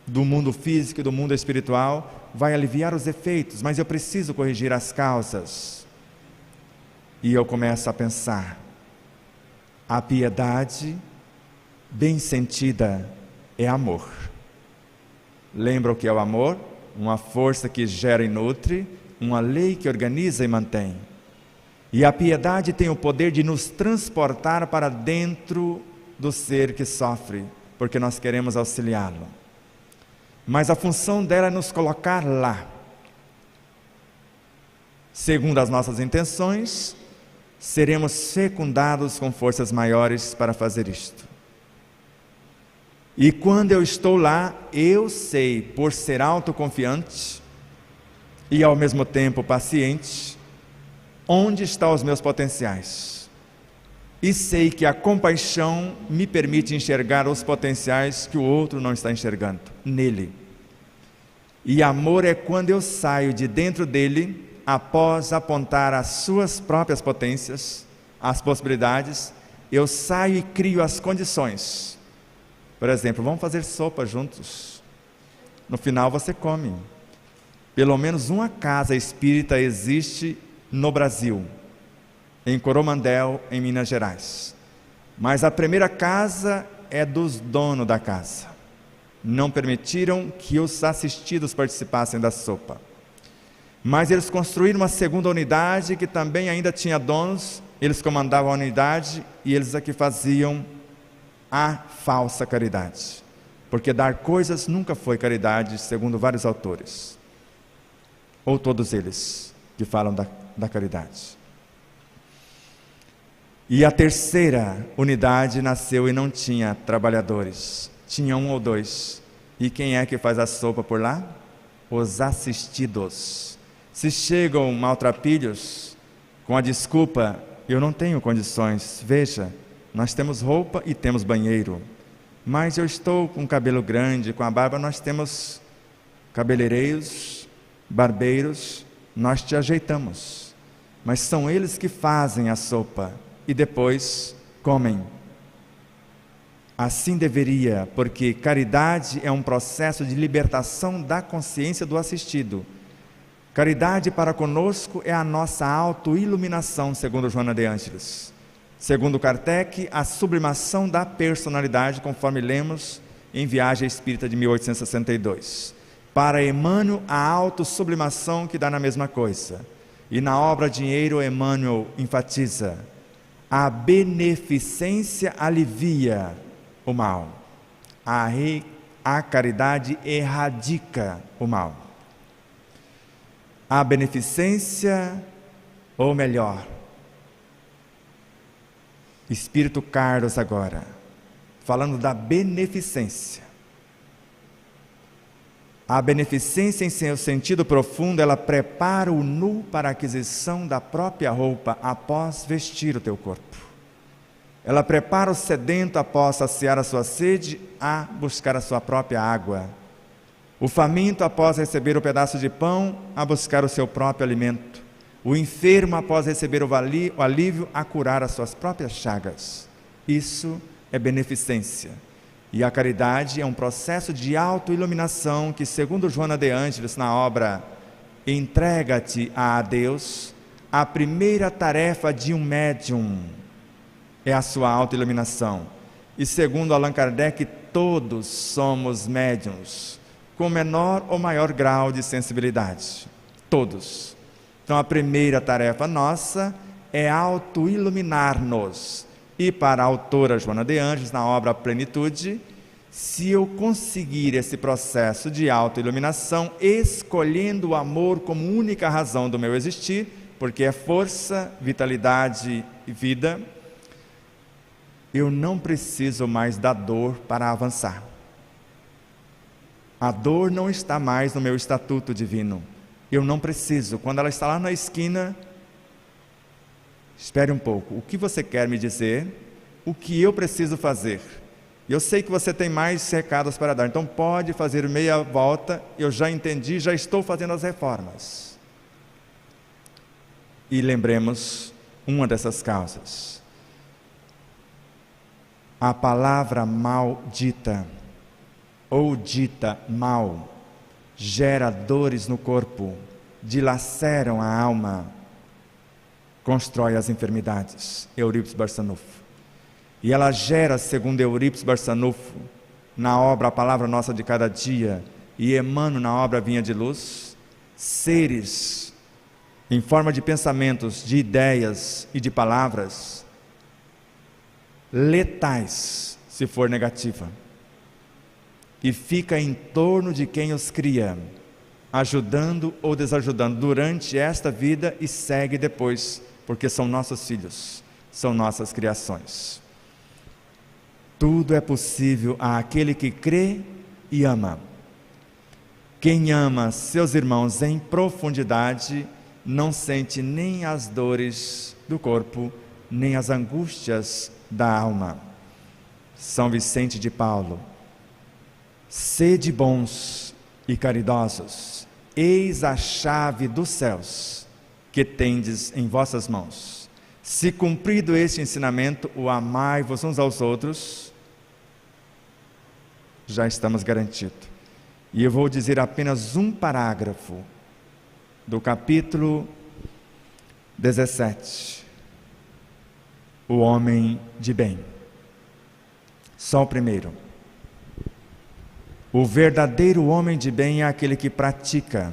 do mundo físico e do mundo espiritual vai aliviar os efeitos, mas eu preciso corrigir as causas. E eu começo a pensar, a piedade bem sentida é amor. Lembra o que é o amor? Uma força que gera e nutre, uma lei que organiza e mantém. E a piedade tem o poder de nos transportar para dentro do ser que sofre, porque nós queremos auxiliá-lo. Mas a função dela é nos colocar lá. Segundo as nossas intenções, seremos fecundados com forças maiores para fazer isto. E quando eu estou lá, eu sei, por ser autoconfiante e ao mesmo tempo paciente, onde estão os meus potenciais. E sei que a compaixão me permite enxergar os potenciais que o outro não está enxergando nele. E amor é quando eu saio de dentro dele, após apontar as suas próprias potências, as possibilidades, eu saio e crio as condições. Por exemplo, vamos fazer sopa juntos. No final você come. Pelo menos uma casa espírita existe no Brasil, em Coromandel, em Minas Gerais. Mas a primeira casa é dos donos da casa. Não permitiram que os assistidos participassem da sopa. Mas eles construíram uma segunda unidade que também ainda tinha donos, eles comandavam a unidade e eles aqui faziam a falsa caridade. Porque dar coisas nunca foi caridade, segundo vários autores. Ou todos eles que falam da caridade. E a terceira unidade nasceu e não tinha trabalhadores. Tinha um ou dois. E quem é que faz a sopa por lá? Os assistidos. Se chegam maltrapilhos com a desculpa, eu não tenho condições, veja, nós temos roupa e temos banheiro, mas eu estou com o cabelo grande, com a barba, nós temos cabeleireiros, barbeiros, nós te ajeitamos, mas são eles que fazem a sopa e depois comem. Assim deveria, porque caridade é um processo de libertação da consciência do assistido. Caridade para conosco é a nossa autoiluminação, segundo Joana de Ângeles. Segundo Kardec, a sublimação da personalidade, conforme lemos em Viagem Espírita de 1862. Para Emmanuel, a autossublimação que dá na mesma coisa. E na obra Dinheiro, Emmanuel enfatiza: A beneficência alivia o mal. A caridade erradica o mal. A beneficência, ou melhor, Espírito Carlos agora, falando da beneficência. A beneficência, em seu sentido profundo, ela prepara o nu para a aquisição da própria roupa após vestir o teu corpo. Ela prepara o sedento após saciar a sua sede a buscar a sua própria água. O faminto após receber o pedaço de pão a buscar o seu próprio alimento. O enfermo após receber o alívio a curar as suas próprias chagas. Isso é beneficência. E a caridade é um processo de autoiluminação que, segundo Joana de Ângeles, na obra Entrega-te a Deus, a primeira tarefa de um médium é a sua autoiluminação. E segundo Allan Kardec, todos somos médiuns, com menor ou maior grau de sensibilidade. Todos. Então a primeira tarefa nossa é autoiluminar-nos. E para a autora Joana de Ângeles, na obra Plenitude, se eu conseguir esse processo de autoiluminação, escolhendo o amor como única razão do meu existir, porque é força, vitalidade e vida, eu não preciso mais da dor para avançar. A dor não está mais no meu estatuto divino. Eu não preciso. Quando ela está lá na esquina, espere um pouco. O que você quer me dizer? O que eu preciso fazer? Eu sei que você tem mais recados para dar, então pode fazer meia volta. Eu já entendi, já estou fazendo as reformas. E lembremos uma dessas causas. A palavra maldita, ou dita mal, gera dores no corpo, dilaceram a alma, constrói as enfermidades. Eurípides Barçanufo. E ela gera, segundo Eurípides Barçanufo, na obra A Palavra Nossa de Cada Dia, e Emmanuel na obra Vinha de Luz, seres em forma de pensamentos, de ideias e de palavras letais, se for negativa, e fica em torno de quem os cria, ajudando ou desajudando durante esta vida e segue depois, porque são nossos filhos, são nossas criações. Tudo é possível àquele que crê e ama. Quem ama seus irmãos em profundidade não sente nem as dores do corpo, nem as angústias da alma. São Vicente de Paulo. Sede bons e caridosos, eis a chave dos céus que tendes em vossas mãos. Se cumprido este ensinamento, o amai-vos uns aos outros, já estamos garantidos. E eu vou dizer apenas um parágrafo do capítulo 17. O homem de bem. Só o primeiro. O verdadeiro homem de bem é aquele que pratica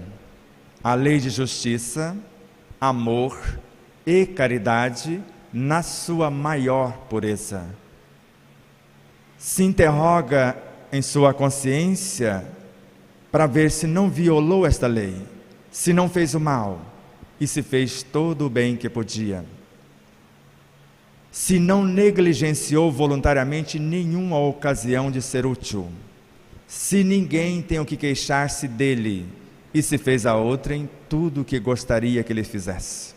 a lei de justiça, amor e caridade na sua maior pureza. Se interroga em sua consciência para ver se não violou esta lei, se não fez o mal e se fez todo o bem que podia. Se não negligenciou voluntariamente nenhuma ocasião de ser útil. Se ninguém tem o que queixar-se dele e se fez a outrem tudo o que gostaria que ele fizesse.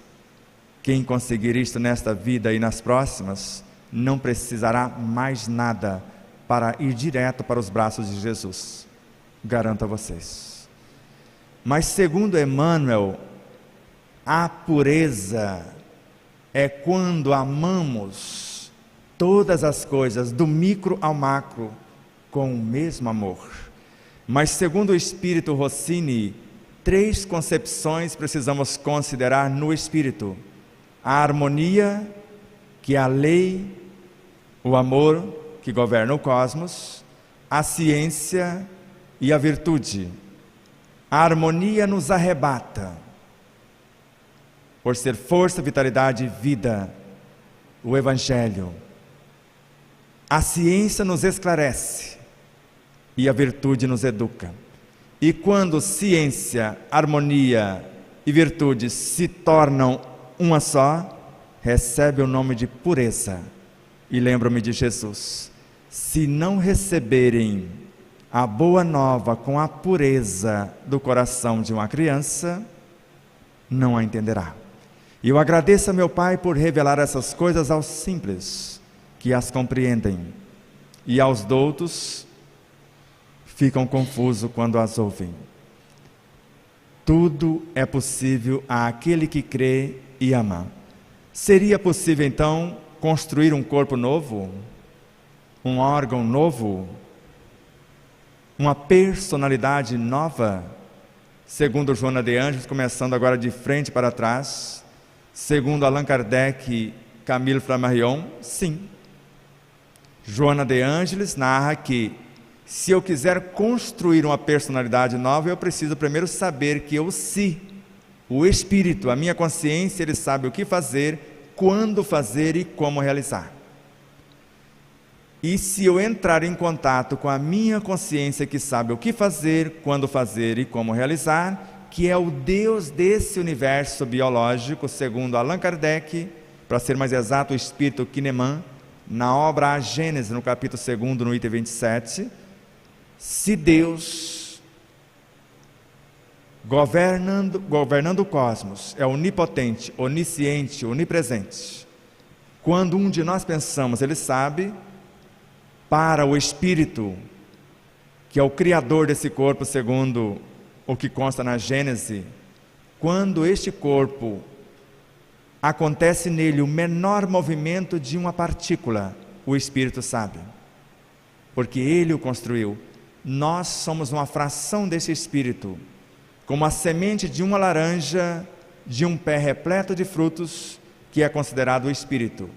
Quem conseguir isto nesta vida e nas próximas, não precisará mais nada para ir direto para os braços de Jesus. Garanto a vocês. Mas segundo Emmanuel, a pureza é quando amamos todas as coisas, do micro ao macro, com o mesmo amor. Mas segundo o Espírito Rossini, 3 concepções precisamos considerar no Espírito: a harmonia, que é a lei, o amor, que governa o cosmos, a ciência e a virtude. A harmonia nos arrebata, por ser força, vitalidade e vida. o Evangelho. A ciência nos esclarece e a virtude nos educa. E quando ciência, harmonia e virtude se tornam uma só, recebe o nome de pureza. E lembro-me de Jesus: se não receberem a boa nova com a pureza do coração de uma criança, não a entenderá. E eu agradeço a meu Pai por revelar essas coisas aos simples, que as compreendem, e aos doutos ficam confusos quando as ouvem. Tudo é possível àquele que crê e ama. Seria possível então construir um corpo novo, um órgão novo, uma personalidade nova, segundo Joana de Ângeles, começando agora de frente para trás, segundo Allan Kardec e Camille Flammarion? Sim. Joana de Ângeles narra que, se eu quiser construir uma personalidade nova, eu preciso primeiro saber que eu o espírito, a minha consciência, ele sabe o que fazer, quando fazer e como realizar. E se eu entrar em contato com a minha consciência, que sabe o que fazer, quando fazer e como realizar, que é o Deus desse universo biológico, segundo Allan Kardec, para ser mais exato, o espírito Kineman, na obra A Gênese, no capítulo 2, no item 27, se Deus, governando o cosmos, é onipotente, onisciente, onipresente, quando um de nós pensamos, ele sabe, para o Espírito, que é o Criador desse corpo, segundo o que consta na Gênese, quando este corpo acontece nele o menor movimento de uma partícula, o Espírito sabe, porque ele o construiu. Nós somos uma fração desse Espírito, como a semente de uma laranja, de um pé repleto de frutos, que é considerado o Espírito.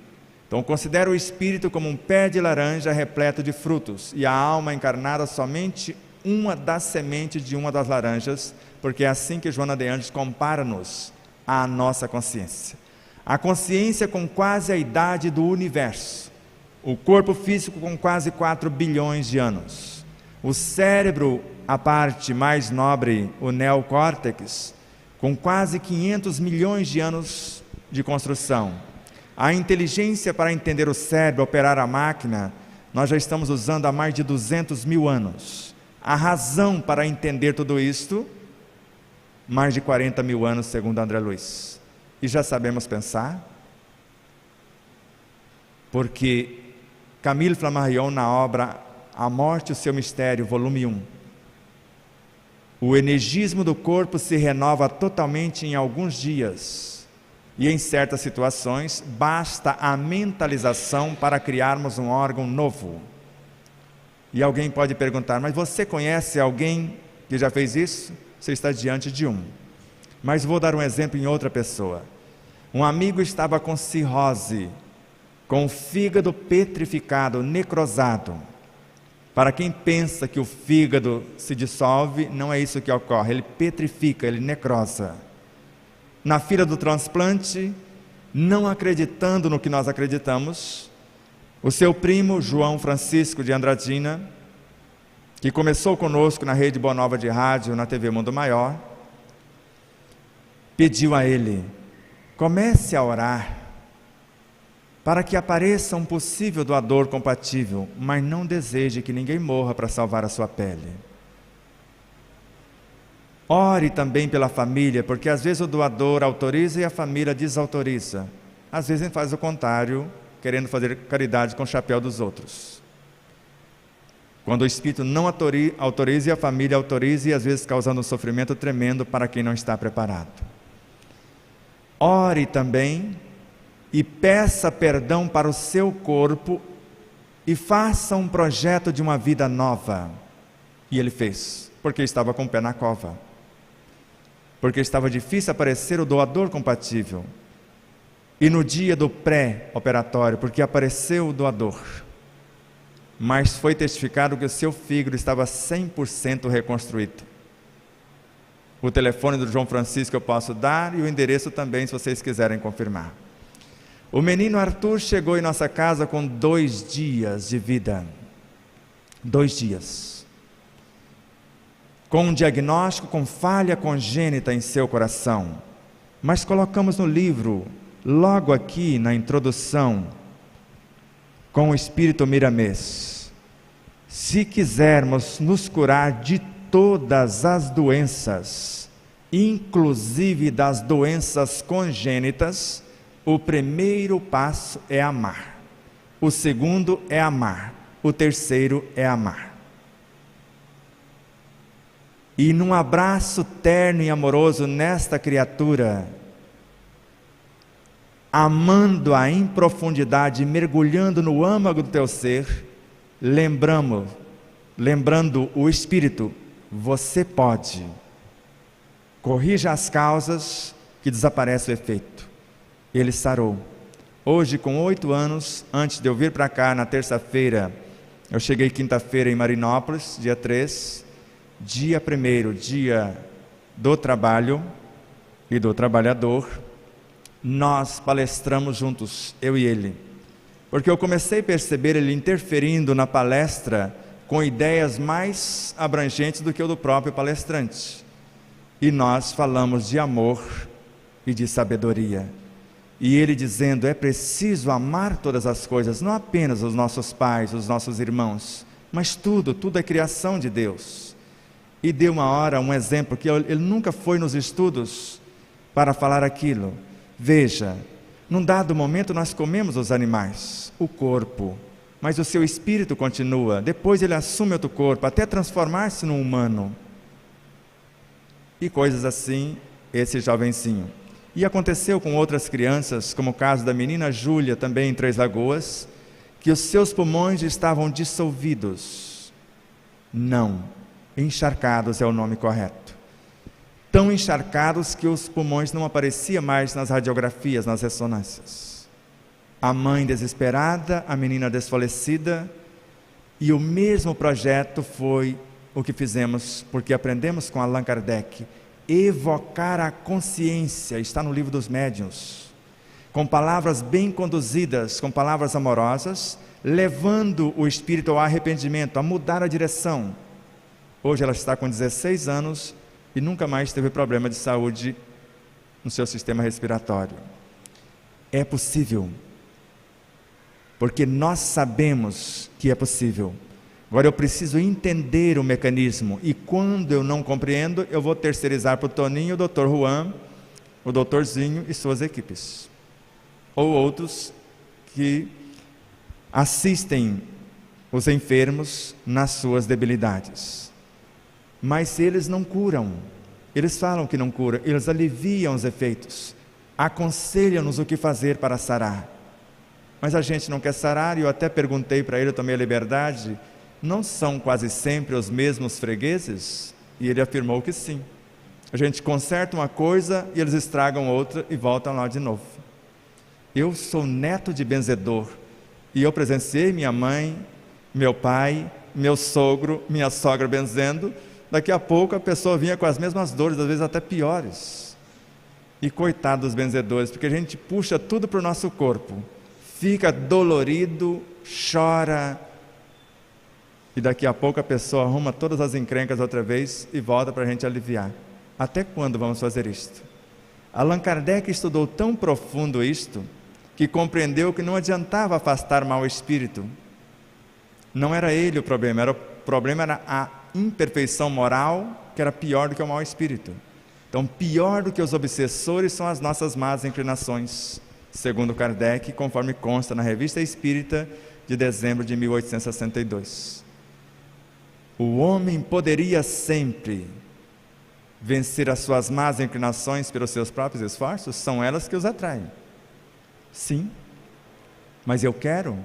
Então considera o Espírito como um pé de laranja repleto de frutos, e a alma encarnada somente uma das sementes de uma das laranjas, porque é assim que Joana de Ângeles compara-nos à nossa consciência. A consciência com quase a idade do universo, o corpo físico com quase 4 bilhões de anos, o cérebro, a parte mais nobre, o neocórtex, com quase 500 milhões de anos de construção. A inteligência para entender o cérebro, operar a máquina, nós já estamos usando há mais de 200 mil anos. A razão para entender tudo isto, mais de 40 mil anos, segundo André Luiz. E já sabemos pensar? Porque Camille Flammarion, na obra A Morte e o Seu Mistério, volume 1, o energismo do corpo se renova totalmente em alguns dias. E em certas situações, basta a mentalização para criarmos um órgão novo. E alguém pode perguntar, mas você conhece alguém que já fez isso? Você está diante de um. Mas vou dar um exemplo em outra pessoa. Um amigo estava com cirrose, com o fígado petrificado, necrosado. Para quem pensa que o fígado se dissolve, não é isso que ocorre, ele petrifica, ele necrosa. Na fila do transplante, não acreditando no que nós acreditamos, o seu primo, João Francisco de Andradina, que começou conosco na Rede Boa Nova de Rádio, na TV Mundo Maior, pediu a ele, comece a orar, para que apareça um possível doador compatível, mas não deseje que ninguém morra para salvar a sua pele. Ore também pela família, porque às vezes o doador autoriza e a família desautoriza. Às vezes ele faz o contrário, querendo fazer caridade com o chapéu dos outros. Quando o Espírito não autoriza e a família autoriza, e às vezes causando um sofrimento tremendo para quem não está preparado. Ore também e peça perdão para o seu corpo e faça um projeto de uma vida nova. E ele fez, porque estava com o pé na cova. Porque estava difícil aparecer o doador compatível. E no dia do pré-operatório, porque apareceu o doador, mas foi testificado que o seu fígado estava 100% reconstruído. O telefone do João Francisco eu posso dar e o endereço também, se vocês quiserem confirmar. O menino Arthur chegou em nossa casa com 2 dias de vida. 2 dias. Com um diagnóstico com falha congênita em seu coração. Mas colocamos no livro, logo aqui na introdução, com o Espírito Miramês: se quisermos nos curar de todas as doenças, inclusive das doenças congênitas, o primeiro passo é amar. O segundo é amar. O terceiro é amar. E num abraço terno e amoroso nesta criatura, amando-a em profundidade, mergulhando no âmago do teu ser, lembrando o Espírito: você pode. Corrija as causas, que desaparece o efeito. Ele sarou. Hoje, com 8 anos, antes de eu vir para cá na terça-feira, eu cheguei quinta-feira em Marinópolis, dia 3, dia 1º, dia do trabalho e do trabalhador. Nós palestramos juntos, eu e ele, porque eu comecei a perceber ele interferindo na palestra com ideias mais abrangentes do que o do próprio palestrante. E nós falamos de amor e de sabedoria. E ele dizendo: é preciso amar todas as coisas, não apenas os nossos pais, os nossos irmãos, mas tudo é criação de Deus. E deu uma hora um exemplo que ele nunca foi nos estudos para falar aquilo. Veja, num dado momento nós comemos os animais, o corpo, mas o seu espírito continua. Depois ele assume outro corpo, até transformar-se num humano. E coisas assim, esse jovencinho. E aconteceu com outras crianças, como o caso da menina Júlia, também em Três Lagoas, que os seus pulmões estavam dissolvidos. Não, encharcados é o nome correto. Tão encharcados que os pulmões não apareciam mais nas radiografias, nas ressonâncias. A mãe desesperada, a menina desfalecida, e o mesmo projeto foi o que fizemos, porque aprendemos com Allan Kardec: evocar a consciência, está no livro dos médiuns, com palavras bem conduzidas, com palavras amorosas, levando o espírito ao arrependimento, a mudar a direção. Hoje ela está com 16 anos e nunca mais teve problema de saúde no seu sistema respiratório. É possível, porque nós sabemos que é possível. Agora eu preciso entender o mecanismo, e quando eu não compreendo, eu vou terceirizar para o Toninho, o Dr. Juan, o doutorzinho e suas equipes, ou outros que assistem os enfermos nas suas debilidades. Mas eles não curam, eles falam que não curam, eles aliviam os efeitos, aconselham-nos o que fazer para sarar. Mas a gente não quer sarar, e eu até perguntei para ele, eu tomei a liberdade: não são quase sempre os mesmos fregueses? E ele afirmou que sim. A gente conserta uma coisa e eles estragam outra e voltam lá de novo. Eu sou neto de benzedor e eu presenciei minha mãe, meu pai, meu sogro, minha sogra benzendo. Daqui a pouco a pessoa vinha com as mesmas dores, às vezes até piores. E coitado dos benzedores, porque a gente puxa tudo para o nosso corpo, fica dolorido, chora, e daqui a pouco a pessoa arruma todas as encrencas outra vez e volta para a gente aliviar. Até quando vamos fazer isto? Allan Kardec estudou tão profundo isto, que compreendeu que não adiantava afastar mau espírito. Não era ele o problema era a imperfeição moral, que era pior do que o mau espírito. Então, pior do que os obsessores são as nossas más inclinações, segundo Kardec, conforme consta na Revista Espírita de dezembro de 1862. O homem poderia sempre vencer as suas más inclinações pelos seus próprios esforços? São elas que os atraem. Sim, mas eu quero.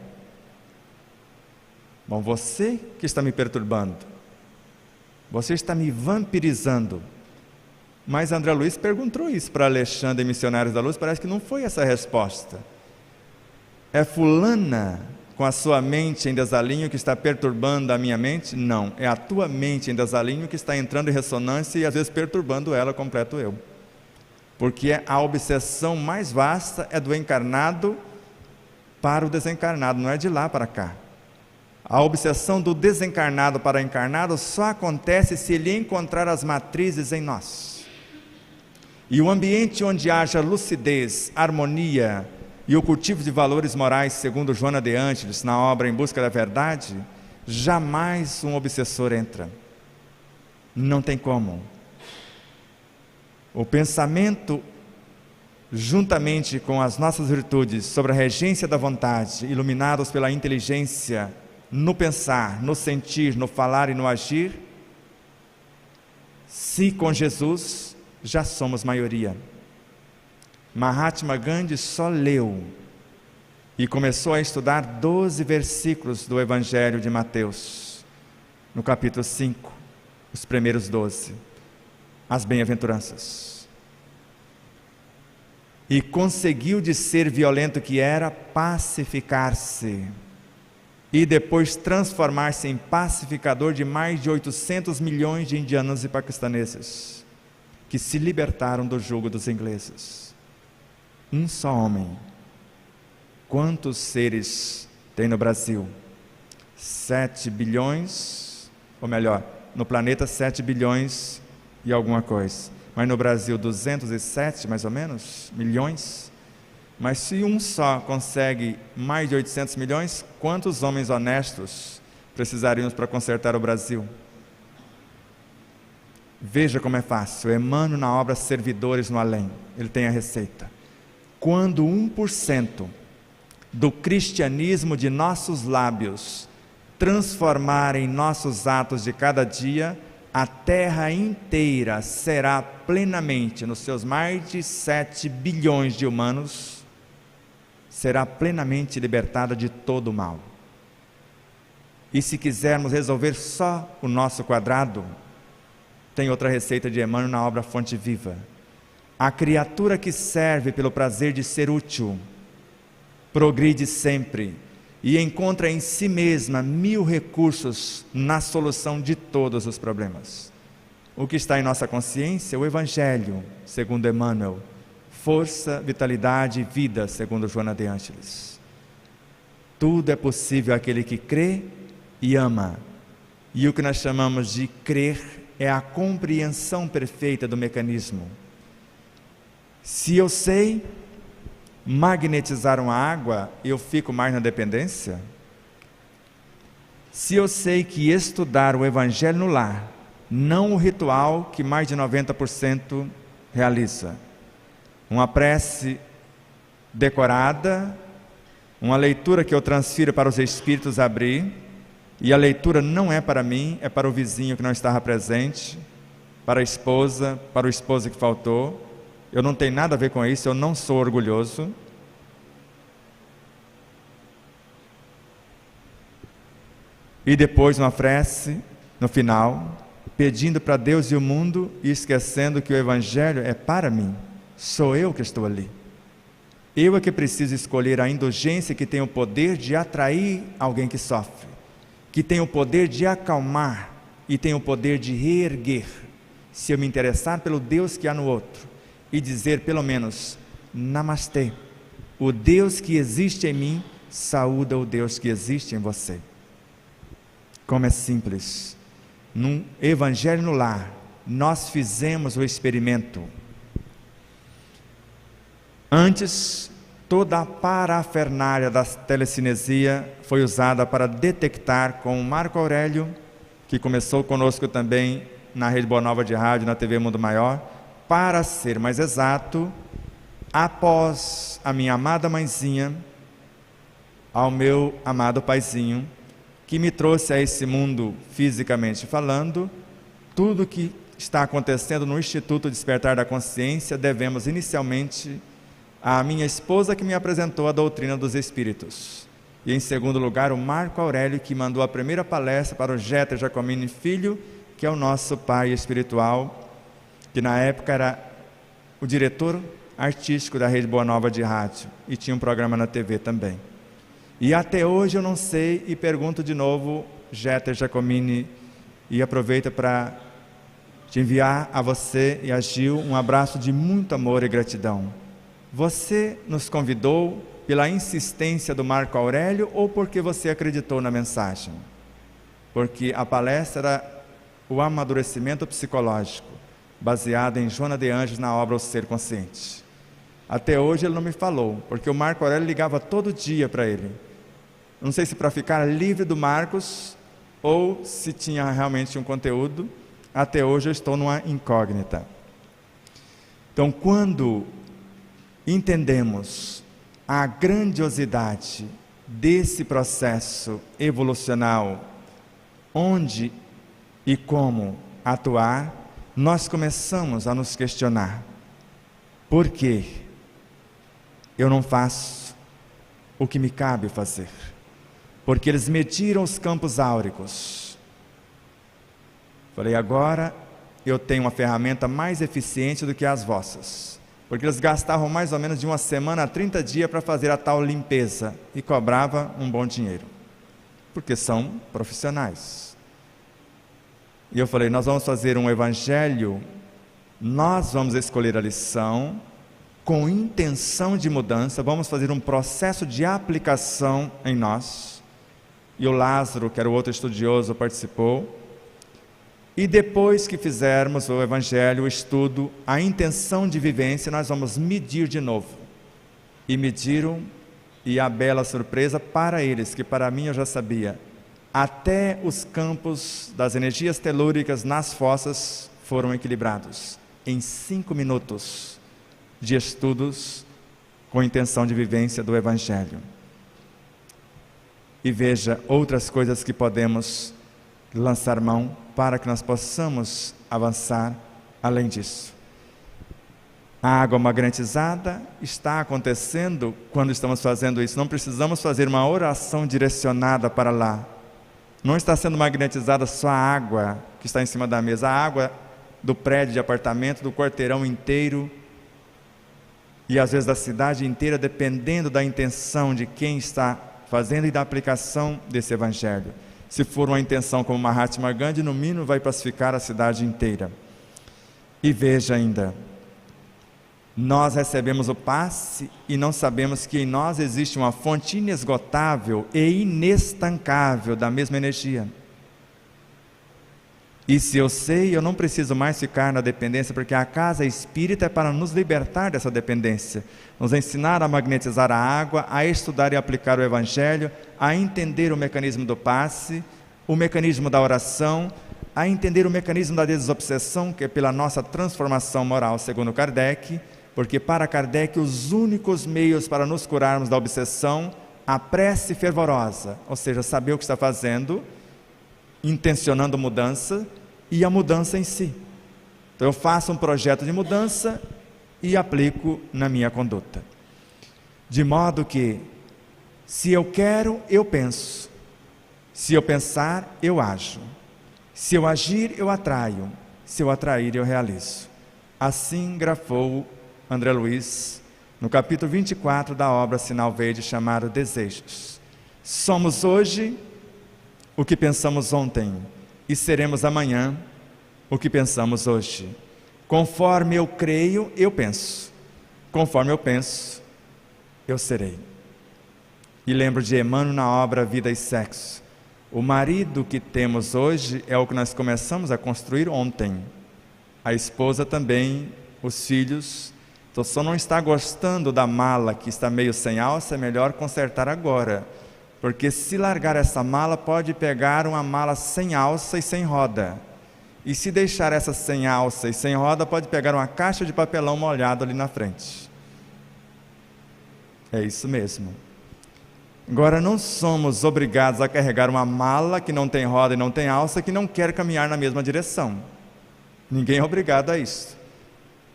Bom, você que está me perturbando, você está me vampirizando. Mas André Luiz perguntou isso para Alexandre e Missionários da Luz, parece que não foi essa a resposta. É fulana com a sua mente em desalinho que está perturbando a minha mente? Não, é a tua mente em desalinho que está entrando em ressonância e às vezes perturbando ela, completo eu. Porque a obsessão mais vasta é do encarnado para o desencarnado, não é de lá para cá. A obsessão do desencarnado para o encarnado só acontece se ele encontrar as matrizes em nós. E o ambiente onde haja lucidez, harmonia e o cultivo de valores morais, segundo Joana de Ângeles, na obra Em Busca da Verdade, jamais um obsessor entra. Não tem como. O pensamento, juntamente com as nossas virtudes, sobre a regência da vontade, iluminados pela inteligência, no pensar, no sentir, no falar e no agir, se com Jesus já somos maioria. Mahatma Gandhi só leu e começou a estudar 12 versículos do Evangelho de Mateus, no capítulo 5, os primeiros 12, as bem-aventuranças. E conseguiu, de ser violento que era, pacificar-se. E depois transformar-se em pacificador de mais de 800 milhões de indianos e paquistaneses, que se libertaram do jugo dos ingleses. Um só homem. Quantos seres tem no Brasil? 7 bilhões, ou melhor, no planeta 7 bilhões e alguma coisa. Mas no Brasil 207, mais ou menos, milhões. Mas se um só consegue mais de 800 milhões, quantos homens honestos precisaríamos para consertar o Brasil? Veja como é fácil. Emmanuel, na obra Servidores no Além, ele tem a receita. Quando 1% do cristianismo de nossos lábios transformar em nossos atos de cada dia, a terra inteira será plenamente, nos seus mais de 7 bilhões de humanos, será plenamente libertada de todo o mal. E se quisermos resolver só o nosso quadrado, tem outra receita de Emmanuel na obra Fonte Viva. A criatura que serve pelo prazer de ser útil, progride sempre e encontra em si mesma 1000 recursos na solução de todos os problemas. O que está em nossa consciência? O Evangelho, segundo Emmanuel. Força, vitalidade e vida, segundo Joana de Ângeles. Tudo é possível àquele que crê e ama. E o que nós chamamos de crer é a compreensão perfeita do mecanismo. Se eu sei magnetizar uma água, eu fico mais na dependência? Se eu sei que estudar o Evangelho no lar, não o ritual que mais de 90% realiza, uma prece decorada, uma leitura que eu transfiro para os espíritos abrir, e a leitura não é para mim, é para o vizinho que não estava presente, para a esposa, para o esposo que faltou. Eu não tenho nada a ver com isso, eu não sou orgulhoso. E depois uma prece, no final, pedindo para Deus e o mundo, e esquecendo que o Evangelho é para mim. Sou eu que estou ali. Eu é que preciso escolher a indulgência que tem o poder de atrair alguém que sofre, que tem o poder de acalmar e tem o poder de reerguer, se eu me interessar pelo Deus que há no outro e dizer pelo menos, namastê, o Deus que existe em mim saúda o Deus que existe em você. Como é simples. No Evangelho no Lar, nós fizemos o experimento. Antes, toda a parafernália da telecinesia foi usada para detectar com o Marco Aurélio, que começou conosco também na Rede Boa Nova de Rádio, na TV Mundo Maior, para ser mais exato, após a minha amada mãezinha, ao meu amado paizinho, que me trouxe a esse mundo fisicamente falando, tudo que está acontecendo no Instituto Despertar da Consciência, devemos inicialmente a minha esposa que me apresentou a doutrina dos Espíritos. E em segundo lugar, o Marco Aurélio, que mandou a primeira palestra para o Jeter Giacomini Filho, que é o nosso pai espiritual, que na época era o diretor artístico da Rede Boa Nova de Rádio, e tinha um programa na TV também. E até hoje eu não sei, e pergunto de novo, Jeter Giacomini, e aproveito para te enviar a você e a Gil um abraço de muito amor e gratidão. Você nos convidou pela insistência do Marco Aurélio ou porque você acreditou na mensagem? Porque a palestra era o amadurecimento psicológico, baseado em Joana de Ângeles na obra O Ser Consciente. Até hoje ele não me falou, porque o Marco Aurélio ligava todo dia para ele. Não sei se para ficar livre do Marcos ou se tinha realmente um conteúdo. Até hoje eu estou numa incógnita. Então, quando entendemos a grandiosidade desse processo evolucional, onde e como atuar, nós começamos a nos questionar: por que eu não faço o que me cabe fazer? Porque eles mediram os campos áuricos. Falei, agora eu tenho uma ferramenta mais eficiente do que as vossas. Porque eles gastavam mais ou menos de 1 semana a 30 dias para fazer a tal limpeza e cobrava um bom dinheiro. Porque são profissionais. E eu falei, nós vamos fazer um evangelho, nós vamos escolher a lição com intenção de mudança, vamos fazer um processo de aplicação em nós. E o Lázaro, que era o outro estudioso, participou. E depois que fizermos o evangelho, o estudo, a intenção de vivência, nós vamos medir de novo. E mediram, e a bela surpresa para eles, que para mim eu já sabia, até os campos das energias telúricas nas fossas foram equilibrados em 5 minutos de estudos com intenção de vivência do evangelho. E veja outras coisas que podemos lançar mão para que nós possamos avançar além disso. A água magnetizada está acontecendo quando estamos fazendo isso. Não precisamos fazer uma oração direcionada para lá. Não está sendo magnetizada só a água que está em cima da mesa, a água do prédio de apartamento, do quarteirão inteiro e às vezes da cidade inteira, dependendo da intenção de quem está fazendo e da aplicação desse evangelho. Se for uma intenção como Mahatma Gandhi, no mínimo vai pacificar a cidade inteira. E veja ainda, nós recebemos o passe e não sabemos que em nós existe uma fonte inesgotável e inestancável da mesma energia. E se eu sei, eu não preciso mais ficar na dependência, porque a casa espírita é para nos libertar dessa dependência, nos ensinar a magnetizar a água, a estudar e aplicar o evangelho, a entender o mecanismo do passe, o mecanismo da oração, a entender o mecanismo da desobsessão, que é pela nossa transformação moral, segundo Kardec, porque para Kardec os únicos meios para nos curarmos da obsessão, a prece fervorosa, ou seja, saber o que está fazendo, intencionando mudança, e a mudança em si. Então eu faço um projeto de mudança e aplico na minha conduta. De modo que, se eu quero, eu penso. Se eu pensar, eu ajo. Se eu agir, eu atraio. Se eu atrair, eu realizo. Assim grafou André Luiz no capítulo 24 da obra Sinal Verde, chamado Desejos. Somos hoje o que pensamos ontem, e seremos amanhã o que pensamos hoje. Conforme eu creio, eu penso. Conforme eu penso, eu serei. E lembro de Emmanuel na obra Vida e Sexo. O marido que temos hoje é o que nós começamos a construir ontem. A esposa também, os filhos. Então, se não está gostando da mala que está meio sem alça, é melhor consertar agora. Porque se largar essa mala, pode pegar uma mala sem alça e sem roda. E se deixar essa sem alça e sem roda, pode pegar uma caixa de papelão molhado ali na frente. É isso mesmo. Agora, não somos obrigados a carregar uma mala que não tem roda e não tem alça, que não quer caminhar na mesma direção. Ninguém é obrigado a isso.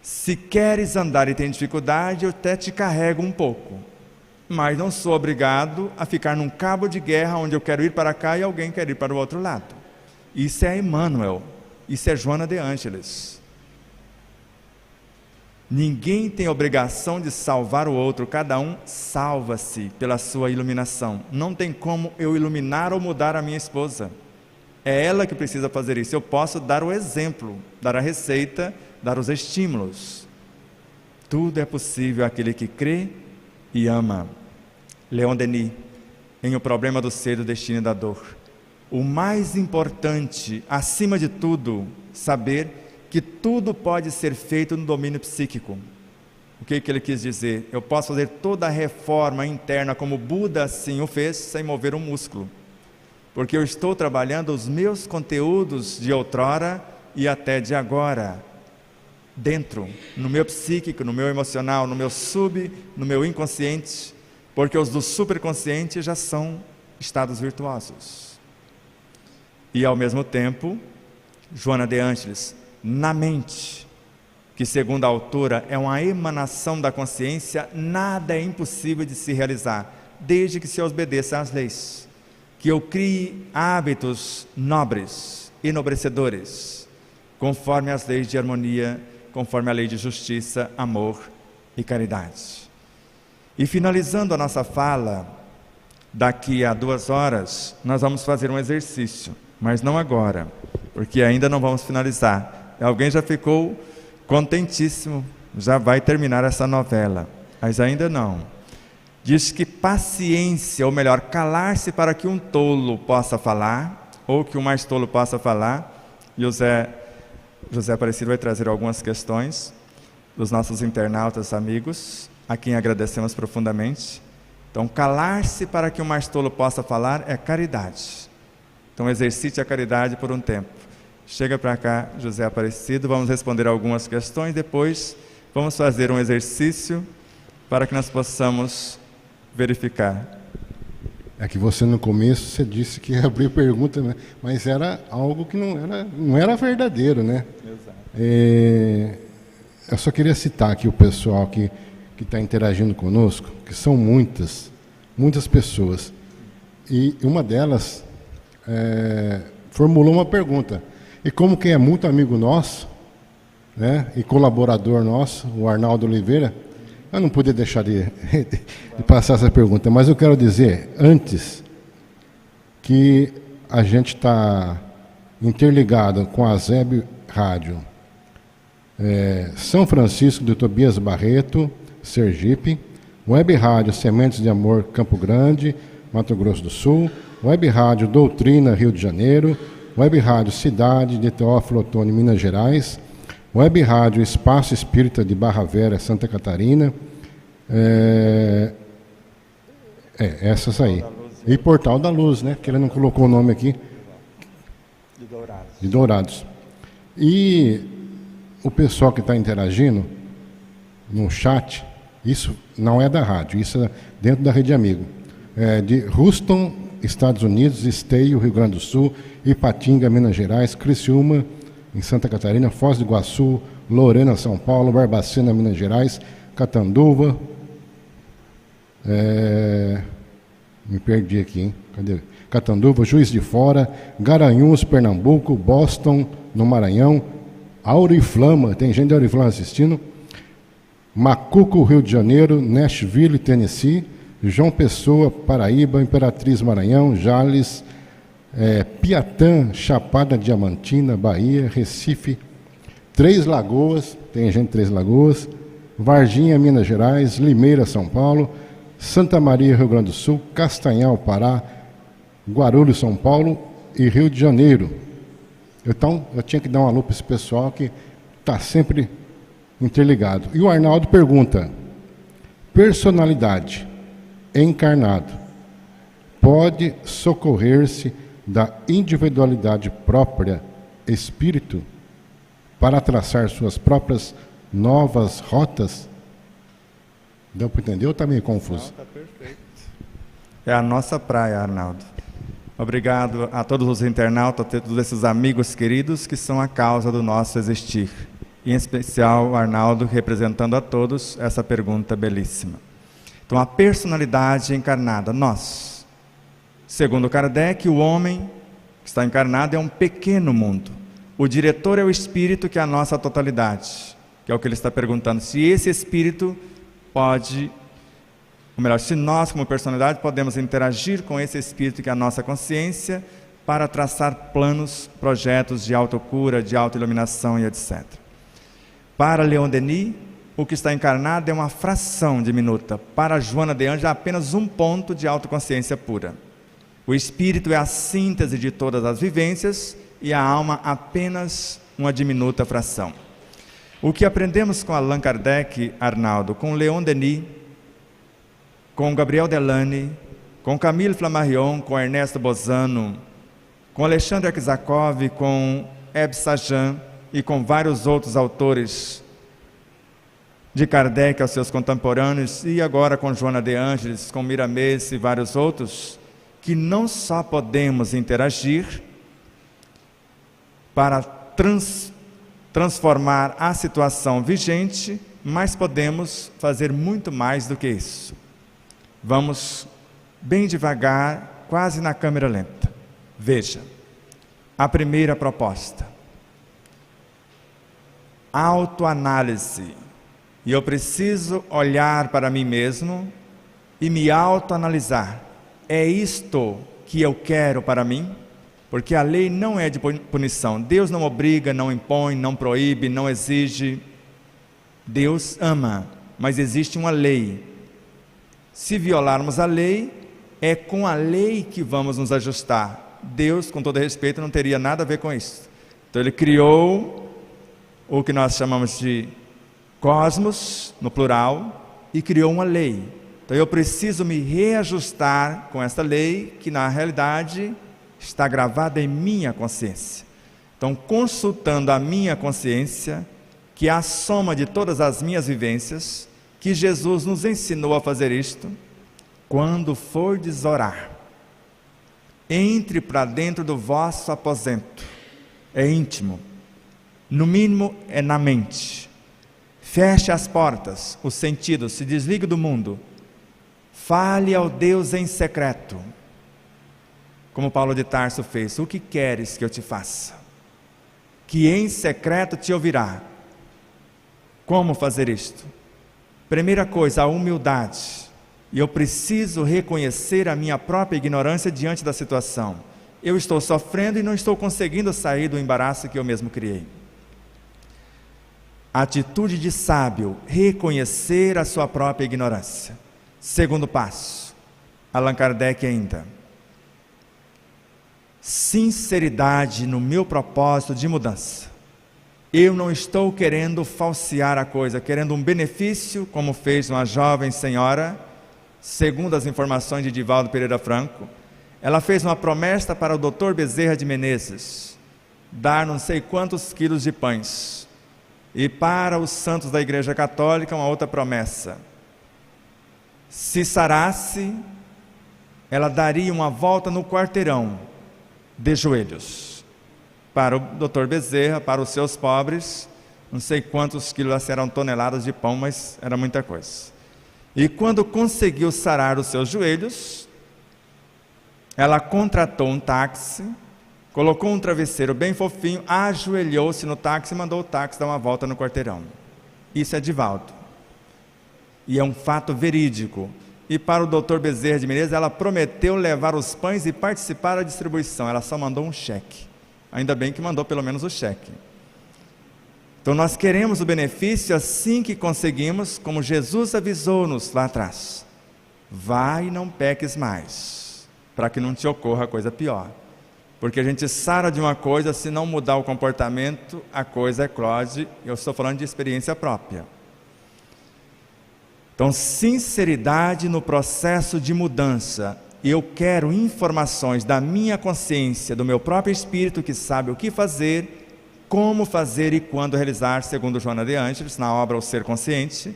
Se queres andar e tem dificuldade, eu até te carrego um pouco. Mas não sou obrigado a ficar num cabo de guerra onde eu quero ir para cá e alguém quer ir para o outro lado. Isso é Emmanuel, isso é Joana de Ângeles. Ninguém tem obrigação de salvar o outro, cada um salva-se pela sua iluminação. Não tem como eu iluminar ou mudar a minha esposa. É ela que precisa fazer isso. Eu posso dar o exemplo, dar a receita, dar os estímulos. Tudo é possível àquele que crê e ama. Leon Denis, em O Problema do Ser, do Destino e da Dor. O mais importante, acima de tudo, saber que tudo pode ser feito no domínio psíquico. O que ele quis dizer? Eu posso fazer toda a reforma interna como Buda assim o fez, sem mover um músculo. Porque eu estou trabalhando os meus conteúdos de outrora e até de agora, dentro, no meu psíquico, no meu emocional, no meu no meu inconsciente, porque os do superconsciente já são estados virtuosos. E ao mesmo tempo, Joana de Ângeles, na mente, que segundo a autora é uma emanação da consciência, nada é impossível de se realizar, desde que se obedeça às leis. Que eu crie hábitos nobres, enobrecedores, conforme as leis de harmonia, conforme a lei de justiça, amor e caridade. E finalizando a nossa fala, daqui a 2 horas, nós vamos fazer um exercício, mas não agora, porque ainda não vamos finalizar. Alguém já ficou contentíssimo, já vai terminar essa novela, mas ainda não. Diz que paciência, ou melhor, calar-se para que um tolo possa falar, ou que o mais tolo possa falar. E o José Aparecido vai trazer algumas questões dos nossos internautas amigos, a quem agradecemos profundamente. Então, calar-se para que o mais tolo possa falar é caridade. Então, exercite a caridade por um tempo. Chega para cá, José Aparecido, vamos responder algumas questões, depois vamos fazer um exercício para que nós possamos verificar. É que você no começo você disse que ia abrir pergunta, né? Mas era algo que não era verdadeiro, né? Exato. Eu só queria citar aqui o pessoal que está interagindo conosco, que são muitas pessoas. E uma delas formulou uma pergunta. E como quem é muito amigo nosso, né, e colaborador nosso, o Arnaldo Oliveira, eu não podia deixar de passar essa pergunta, mas eu quero dizer, antes, que a gente está interligado com a ZEB Rádio São Francisco de Tobias Barreto, Sergipe, Web Rádio Sementes de Amor, Campo Grande, Mato Grosso do Sul, Web Rádio Doutrina, Rio de Janeiro, Web Rádio Cidade de Teófilo Otoni, Minas Gerais, Web Rádio Espaço Espírita de Barra Vera, Santa Catarina, essas aí. E Portal da Luz, né? Que ele não colocou o nome aqui. De Dourados. E o pessoal que está interagindo no chat, isso não é da rádio, isso é dentro da Rede Amigo. De Houston, Estados Unidos, Esteio, Rio Grande do Sul, Ipatinga, Minas Gerais, Criciúma, em Santa Catarina, Foz do Iguaçu, Lorena, São Paulo, Barbacena, Minas Gerais, Catanduva, me perdi aqui, hein? Cadê? Catanduva, Juiz de Fora, Garanhuns, Pernambuco, Boston, no Maranhão, Auriflama, tem gente de Auriflama assistindo, Macuco, Rio de Janeiro, Nashville, Tennessee, João Pessoa, Paraíba, Imperatriz, Maranhão, Jales, Piatã, Chapada Diamantina, Bahia, Recife, Três Lagoas, tem gente de Três Lagoas, Varginha, Minas Gerais, Limeira, São Paulo, Santa Maria, Rio Grande do Sul, Castanhal, Pará, Guarulhos, São Paulo e Rio de Janeiro. Então, eu tinha que dar um alô para esse pessoal que está sempre interligado. E o Arnaldo pergunta, personalidade encarnado pode socorrer-se da individualidade própria, espírito, para traçar suas próprias novas rotas? Deu para entender ou está meio confuso? Está perfeito. É a nossa praia, Arnaldo. Obrigado a todos os internautas, a todos esses amigos queridos que são a causa do nosso existir. Em especial, Arnaldo, representando a todos essa pergunta belíssima. Então, a personalidade encarnada, nós. Segundo Kardec, o homem que está encarnado é um pequeno mundo. O diretor é o espírito, que é a nossa totalidade. Que é o que ele está perguntando. Se esse espírito pode, ou melhor, se nós como personalidade podemos interagir com esse espírito que é a nossa consciência para traçar planos, projetos de autocura, de autoiluminação e etc. Para Leon Denis, o que está encarnado é uma fração diminuta. Para Joana de Ângeles, é apenas um ponto de autoconsciência pura. O espírito é a síntese de todas as vivências e a alma apenas uma diminuta fração. O que aprendemos com Allan Kardec, Arnaldo, com Leon Denis, com Gabriel Delany, com Camille Flammarion, com Ernesto Bozano, com Alexandre Akizakov, com Ebbe Sajan e com vários outros autores de Kardec aos seus contemporâneos, e agora com Joana de Ângeles, com Miramês e vários outros, que não só podemos interagir para transformar a situação vigente, mas podemos fazer muito mais do que isso. Vamos bem devagar, quase na câmera lenta. Veja, a primeira proposta. Autoanálise. E eu preciso olhar para mim mesmo e me autoanalisar. É isto que eu quero para mim? Porque a lei não é de punição. Deus não obriga, não impõe, não proíbe, não exige. Deus ama, mas existe uma lei. Se violarmos a lei, é com a lei que vamos nos ajustar. Deus, com todo respeito, não teria nada a ver com isso. Então Ele criou o que nós chamamos de cosmos, no plural, e criou uma lei. Então eu preciso me reajustar com essa lei, que na realidade está gravada em minha consciência. Então, consultando a minha consciência, que é a soma de todas as minhas vivências, que Jesus nos ensinou a fazer isto, quando fordes orar, entre para dentro do vosso aposento, é íntimo, no mínimo é na mente, feche as portas, os sentidos, se desligue do mundo, fale ao Deus em secreto, como Paulo de Tarso fez. O que queres que eu te faça? Que em secreto te ouvirá. Como fazer isto? Primeira coisa, a humildade. E eu preciso reconhecer a minha própria ignorância diante da situação. Eu estou sofrendo e não estou conseguindo sair do embaraço que eu mesmo criei. Atitude de sábio, reconhecer a sua própria ignorância. Segundo passo, Allan Kardec ainda. Sinceridade no meu propósito de mudança. Eu não estou querendo falsear a coisa, querendo um benefício, como fez uma jovem senhora, segundo as informações de Divaldo Pereira Franco. Ela fez uma promessa para o Dr. Bezerra de Menezes, dar não sei quantos quilos de pães. E para os santos da Igreja Católica, uma outra promessa. Se sarasse, ela daria uma volta no quarteirão, de joelhos, para o Dr. Bezerra, para os seus pobres, não sei quantos quilos, eram toneladas de pão, mas era muita coisa. E quando conseguiu sarar os seus joelhos, ela contratou um táxi, colocou um travesseiro bem fofinho, ajoelhou-se no táxi e mandou o táxi dar uma volta no quarteirão. Isso é Divaldo. E é um fato verídico. E para o Dr. Bezerra de Menezes, ela prometeu levar os pães e participar da distribuição. Ela só mandou um cheque. Ainda bem que mandou pelo menos o cheque. Então nós queremos o benefício assim que conseguimos, como Jesus avisou-nos lá atrás. Vai e não peques mais, para que não te ocorra coisa pior. Porque a gente sara de uma coisa, se não mudar o comportamento, a coisa eclode. Eu estou falando de experiência própria. Então, sinceridade no processo de mudança. Eu quero informações da minha consciência, do meu próprio espírito, que sabe o que fazer, como fazer e quando realizar, segundo Joana de Ângeles, na obra O Ser Consciente.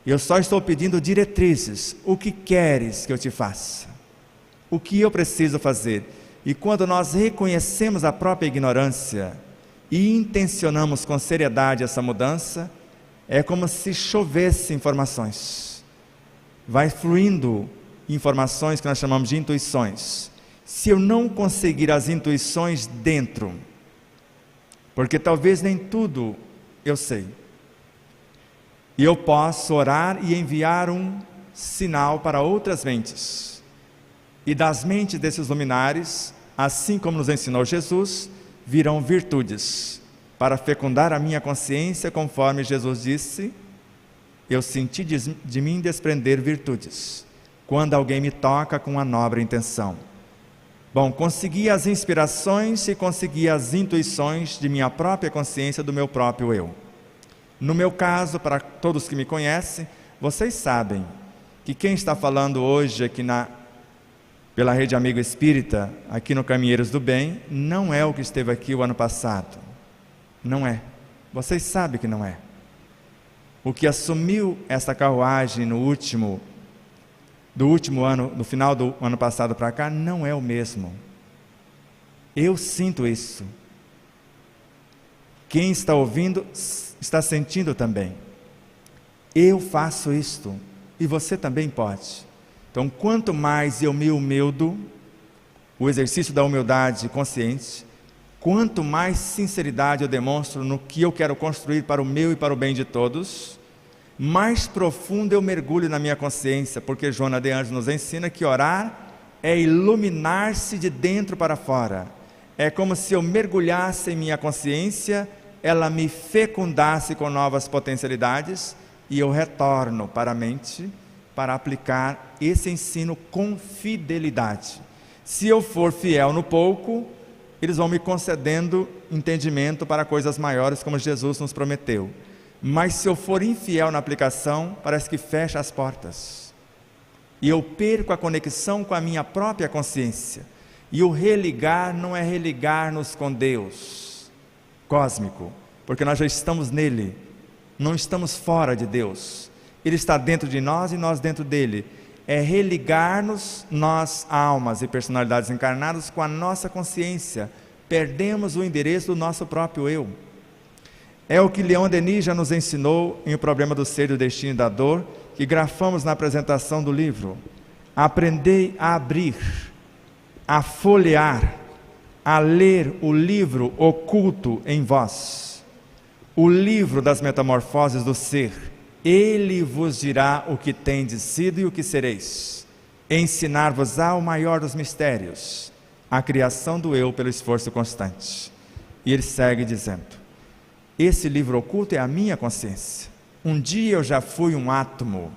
Eu só estou pedindo diretrizes. O que queres que eu te faça? O que eu preciso fazer? E quando nós reconhecemos a própria ignorância e intencionamos com seriedade essa mudança, é como se chovesse informações. Vai fluindo informações que nós chamamos de intuições. Se eu não conseguir as intuições dentro, porque talvez nem tudo eu sei, e eu posso orar e enviar um sinal para outras mentes. E das mentes desses luminares, assim como nos ensinou Jesus, virão virtudes para fecundar a minha consciência, conforme Jesus disse, eu senti de mim desprender virtudes, quando alguém me toca com uma nobre intenção. Bom, consegui as inspirações e consegui as intuições de minha própria consciência, do meu próprio eu. No meu caso, para todos que me conhecem, vocês sabem que quem está falando hoje aqui pela Rede Amigo Espírita, aqui no Caminheiros do Bem, não é o que esteve aqui o ano passado. Não é. Vocês sabem que não é. O que assumiu essa carruagem do último ano, no final do ano passado para cá, não é o mesmo. Eu sinto isso. Quem está ouvindo está sentindo também. Eu faço isto e você também pode. Então, quanto mais eu me humildo, o exercício da humildade consciente, quanto mais sinceridade eu demonstro no que eu quero construir para o meu e para o bem de todos, mais profundo eu mergulho na minha consciência, porque Joana de Anjos nos ensina que orar é iluminar-se de dentro para fora. É como se eu mergulhasse em minha consciência, ela me fecundasse com novas potencialidades e eu retorno para a mente para aplicar esse ensino com fidelidade. Se eu for fiel no pouco, eles vão me concedendo entendimento para coisas maiores, como Jesus nos prometeu. Mas se eu for infiel na aplicação, parece que fecha as portas. E eu perco a conexão com a minha própria consciência. E o religar não é religar-nos com Deus cósmico, porque nós já estamos nele, não estamos fora de Deus. Ele está dentro de nós e nós dentro dele. É religar-nos, nós, almas e personalidades encarnadas, com a nossa consciência. Perdemos o endereço do nosso próprio eu. É o que Leon Denis já nos ensinou em O Problema do Ser, do Destino e da Dor, que grafamos na apresentação do livro. Aprendei a abrir, a folhear, a ler o livro oculto em vós, o livro das metamorfoses do ser. Ele vos dirá o que tendes sido e o que sereis. Ensinar-vos-á o maior dos mistérios, a criação do eu pelo esforço constante. E ele segue dizendo: esse livro oculto é a minha consciência. Um dia eu já fui um átomo,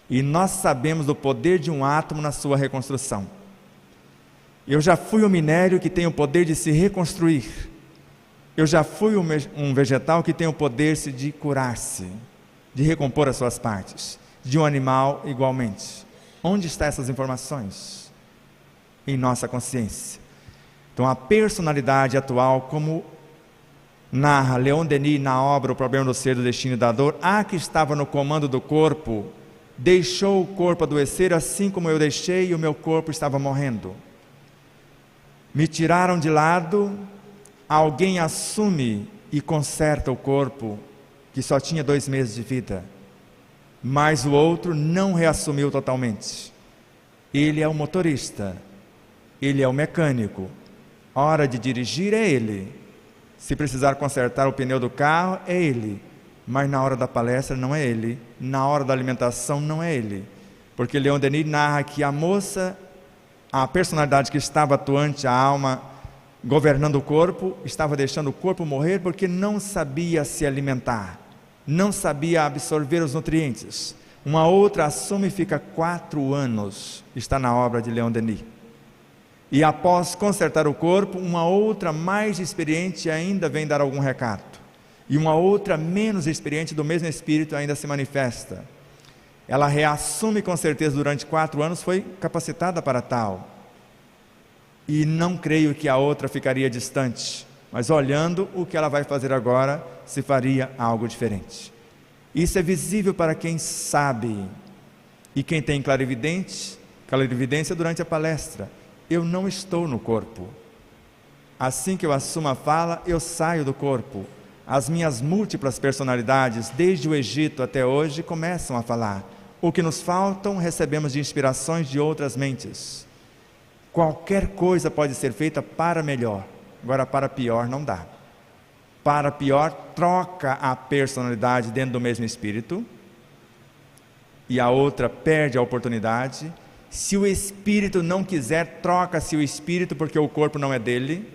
e nós sabemos do poder de um átomo na sua reconstrução. Eu já fui um minério que tem o poder de se reconstruir. Eu já fui um vegetal que tem o poder de curar-se, de recompor as suas partes. De um animal igualmente. Onde estão essas informações? Em nossa consciência. Então a personalidade atual, como narra Leon Denis na obra O Problema do Ser, do Destino e da Dor, a que estava no comando do corpo, deixou o corpo adoecer assim como eu deixei e o meu corpo estava morrendo. Me tiraram de lado. Alguém assume e conserta o corpo, que só tinha 2 meses de vida, mas o outro não reassumiu totalmente. Ele é o motorista, ele é o mecânico. Hora de dirigir é ele. Se precisar consertar o pneu do carro, é ele. Mas na hora da palestra não é ele. Na hora da alimentação não é ele. Porque Leon Denis narra que a moça, a personalidade que estava atuante, a alma governando o corpo, estava deixando o corpo morrer porque não sabia se alimentar, não sabia absorver os nutrientes. Uma outra assume e fica 4 anos, está na obra de Leon Denis. E após consertar o corpo, uma outra mais experiente ainda vem dar algum recado. E uma outra menos experiente do mesmo espírito ainda se manifesta. Ela reassume com certeza durante 4 anos, foi capacitada para tal. E não creio que a outra ficaria distante, mas olhando o que ela vai fazer agora, se faria algo diferente. Isso é visível para quem sabe, e quem tem clarividência durante a palestra. Eu não estou no corpo. Assim que eu assumo a fala, eu saio do corpo. As minhas múltiplas personalidades, desde o Egito até hoje, começam a falar. O que nos faltam, recebemos de inspirações de outras mentes. Qualquer coisa pode ser feita para melhor, agora para pior não dá. Para pior, troca a personalidade dentro do mesmo espírito, e a outra perde a oportunidade. Se o espírito não quiser, troca-se o espírito, porque o corpo não é dele,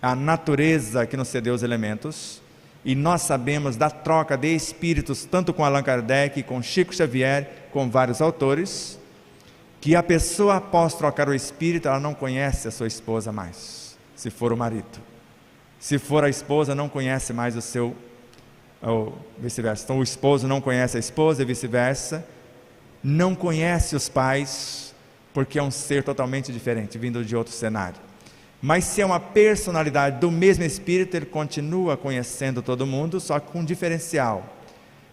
a natureza que nos cedeu os elementos. E nós sabemos da troca de espíritos, tanto com Allan Kardec, com Chico Xavier, com vários autores, que a pessoa, após trocar o espírito, ela não conhece a sua esposa mais, se for o marido. Se for a esposa, não conhece mais o seu, ou vice-versa. Então o esposo não conhece a esposa e vice-versa. Não conhece os pais, porque é um ser totalmente diferente, vindo de outro cenário. Mas se é uma personalidade do mesmo espírito, ele continua conhecendo todo mundo, só com um diferencial.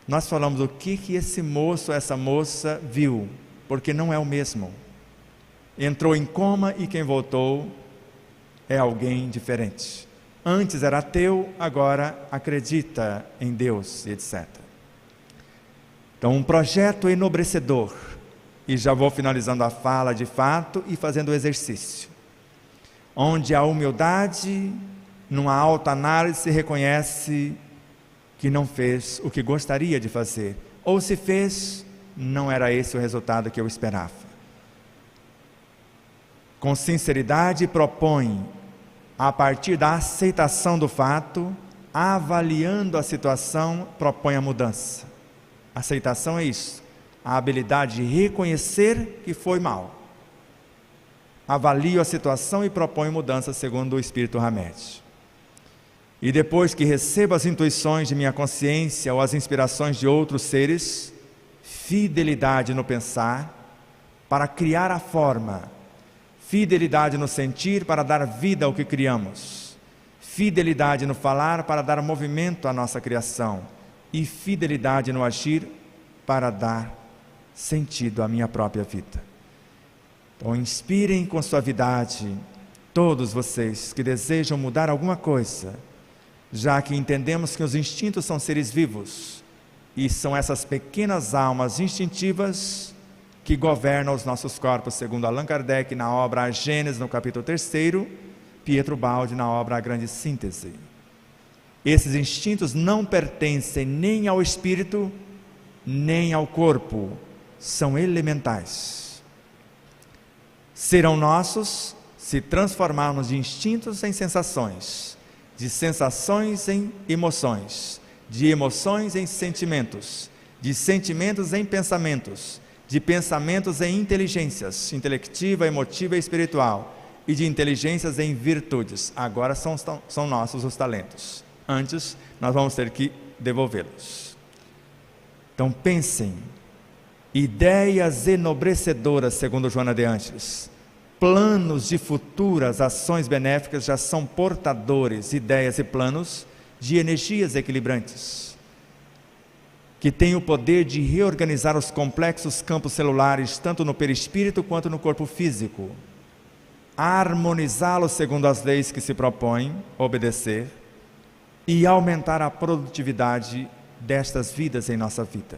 Nós falamos o que esse moço, essa moça viu, porque não é o mesmo. Entrou em coma e quem voltou é alguém diferente. Antes era ateu, agora acredita em Deus, etc. Então, um projeto enobrecedor. E já vou finalizando a fala de fato e fazendo o exercício. Onde a humildade, numa autoanálise, se reconhece que não fez o que gostaria de fazer. Ou se fez, não era esse o resultado que eu esperava. Com sinceridade, propõe, a partir da aceitação do fato, avaliando a situação, propõe a mudança. Aceitação é isso, a habilidade de reconhecer que foi mal. Avalio a situação e proponho mudança segundo o Espírito Hamed. E depois que recebo as intuições de minha consciência ou as inspirações de outros seres, fidelidade no pensar para criar a forma, fidelidade no sentir para dar vida ao que criamos, fidelidade no falar para dar movimento à nossa criação e fidelidade no agir para dar sentido à minha própria vida. Então inspirem com suavidade todos vocês que desejam mudar alguma coisa, já que entendemos que os instintos são seres vivos e são essas pequenas almas instintivas que governam os nossos corpos, segundo Allan Kardec na obra A Gênese, no capítulo 3º, Pietro Baldi na obra A Grande Síntese. Esses instintos não pertencem nem ao espírito, nem ao corpo, são elementais. Serão nossos se transformarmos de instintos em sensações, de sensações em emoções, de emoções em sentimentos, de sentimentos em pensamentos, de pensamentos em inteligências, intelectiva, emotiva e espiritual, e de inteligências em virtudes. Agora são nossos os talentos. Antes, nós vamos ter que devolvê-los. Então pensem, ideias enobrecedoras, segundo Joana de Ângeles, planos de futuras ações benéficas já são portadores, ideias e planos de energias equilibrantes, que têm o poder de reorganizar os complexos campos celulares, tanto no perispírito quanto no corpo físico, harmonizá-los segundo as leis que se propõem obedecer e aumentar a produtividade destas vidas em nossa vida.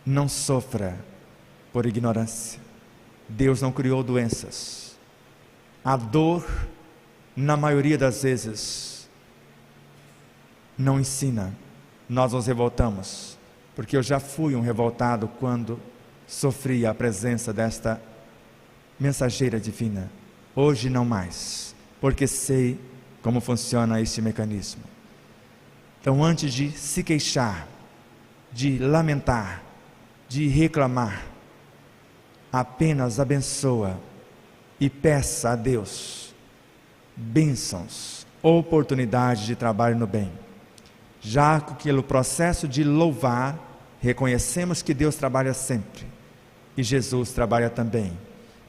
Não sofra por ignorância. Deus não criou doenças. A dor, na maioria das vezes, não ensina. Nós nos revoltamos, porque eu já fui um revoltado quando sofri a presença desta mensageira divina. Hoje não mais, porque sei como funciona este mecanismo. Então, antes de se queixar, de lamentar, de reclamar, apenas abençoa e peça a Deus bênçãos, oportunidade de trabalho no bem. Já que pelo processo de louvar, reconhecemos que Deus trabalha sempre e Jesus trabalha também,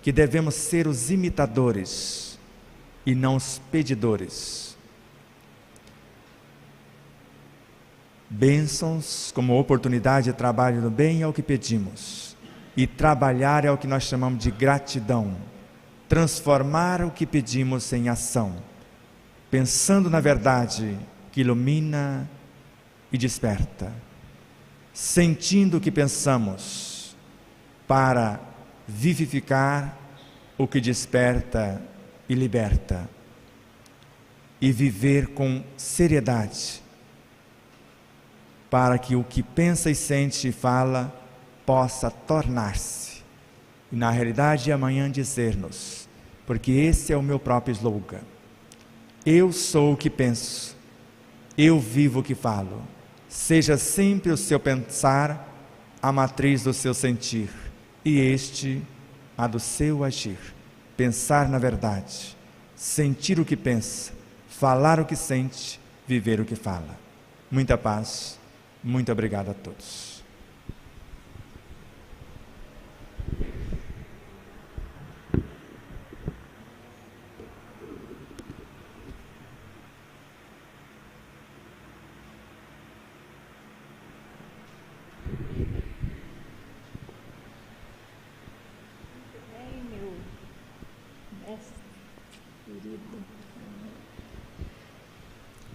que devemos ser os imitadores e não os pedidores. Bênçãos como oportunidade de trabalho no bem é o que pedimos, e trabalhar é o que nós chamamos de gratidão, transformar o que pedimos em ação, pensando na verdade que ilumina e desperta, sentindo o que pensamos para vivificar o que desperta e liberta, e viver com seriedade, para que o que pensa e sente e fala possa tornar-se, e na realidade amanhã dizer-nos, porque esse é o meu próprio slogan: eu sou o que penso, eu vivo o que falo. Seja sempre o seu pensar a matriz do seu sentir, e este a do seu agir. Pensar na verdade, sentir o que pensa, falar o que sente, viver o que fala. Muita paz, muito obrigado a todos.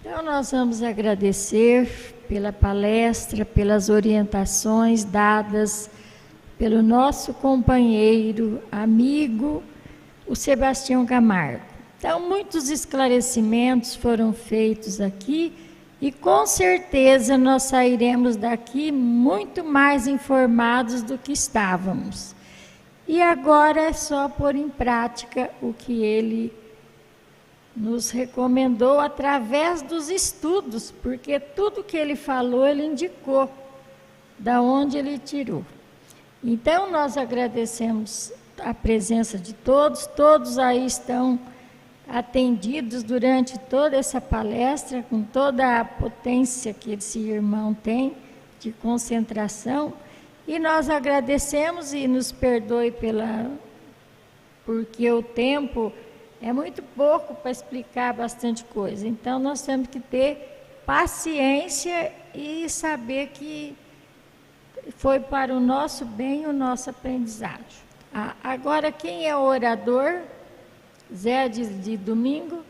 Então, nós vamos agradecer pela palestra, pelas orientações dadas pelo nosso companheiro, amigo, o Sebastião Camargo. Então, muitos esclarecimentos foram feitos aqui e, com certeza, nós sairemos daqui muito mais informados do que estávamos. E agora é só pôr em prática o que ele nos recomendou através dos estudos, porque tudo que ele falou, ele indicou da onde ele tirou. Então, nós agradecemos a presença de todos, todos aí estão atendidos durante toda essa palestra, com toda a potência que esse irmão tem de concentração, e nós agradecemos e nos perdoe porque o tempo é muito pouco para explicar bastante coisa. Então, nós temos que ter paciência e saber que foi para o nosso bem o nosso aprendizado. Agora, quem é o orador? Zé de domingo?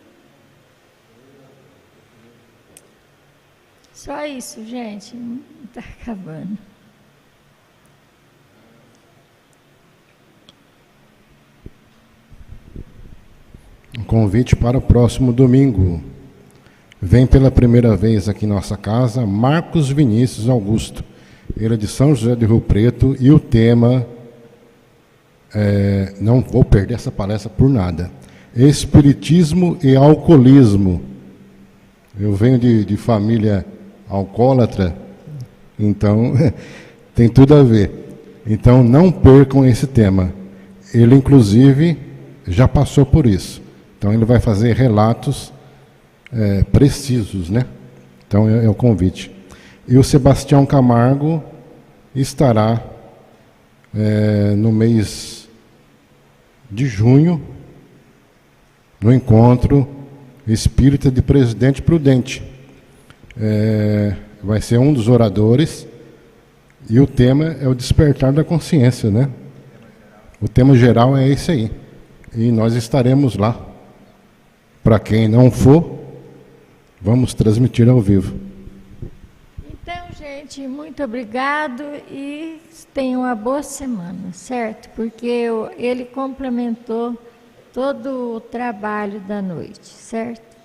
Só isso, gente. Não está acabando. Um convite para o próximo domingo. Vem pela primeira vez aqui em nossa casa Marcos Vinícius Augusto. Ele é de São José do Rio Preto e o tema, não vou perder essa palestra por nada, Espiritismo e Alcoolismo. Eu venho de família alcoólatra, então tem tudo a ver. Então não percam esse tema. Ele, inclusive, já passou por isso. Então, ele vai fazer relatos precisos, né? Então, é o convite. E o Sebastião Camargo estará no mês de junho, no encontro espírita de Presidente Prudente. Vai ser um dos oradores, e o tema é o despertar da consciência, né? O tema geral é esse aí. E nós estaremos lá. Para quem não for, vamos transmitir ao vivo. Então, gente, muito obrigado e tenham uma boa semana, certo? Porque ele complementou todo o trabalho da noite, certo?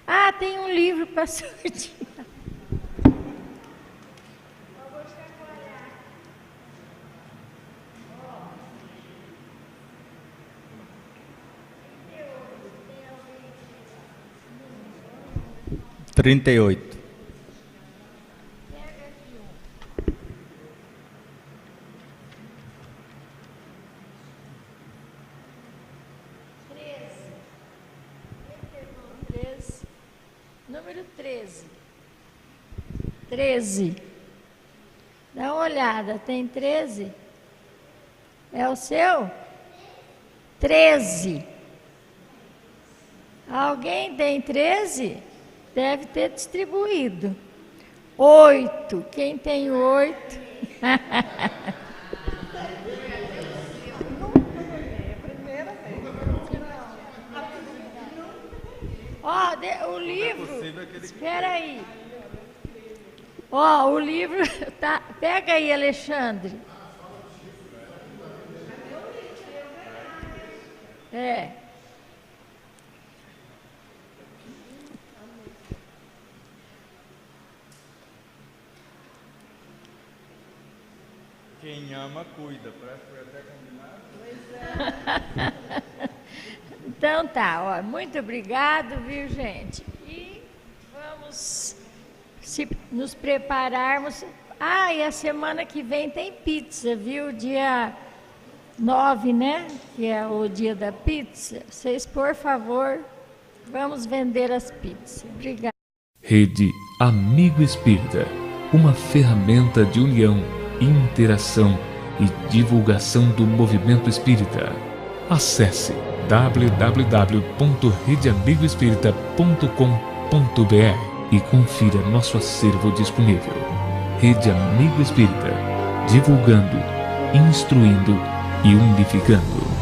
Ah, tem um livro para sortear. 38. Número 13. 13. Dá uma olhada, tem 13? É o seu? 13. Alguém tem 13? Deve ter distribuído. 8. Quem tem 8? Ó, o livro. Espera aí. Ó, o livro tá. Pega aí, Alexandre. Quem ama, cuida. Parece que foi até combinado. Então tá, ó, muito obrigado, viu, gente? E vamos vamos nos prepararmos. E a semana que vem tem pizza, viu? Dia 9, né? Que é o dia da pizza. Vocês, por favor, vamos vender as pizzas. Obrigada. Rede Amigo Espírita, uma ferramenta de união, interação e divulgação do movimento espírita. Acesse www.redeamigoespírita.com.br e confira nosso acervo disponível. Rede Amigo Espírita, divulgando, instruindo e unificando.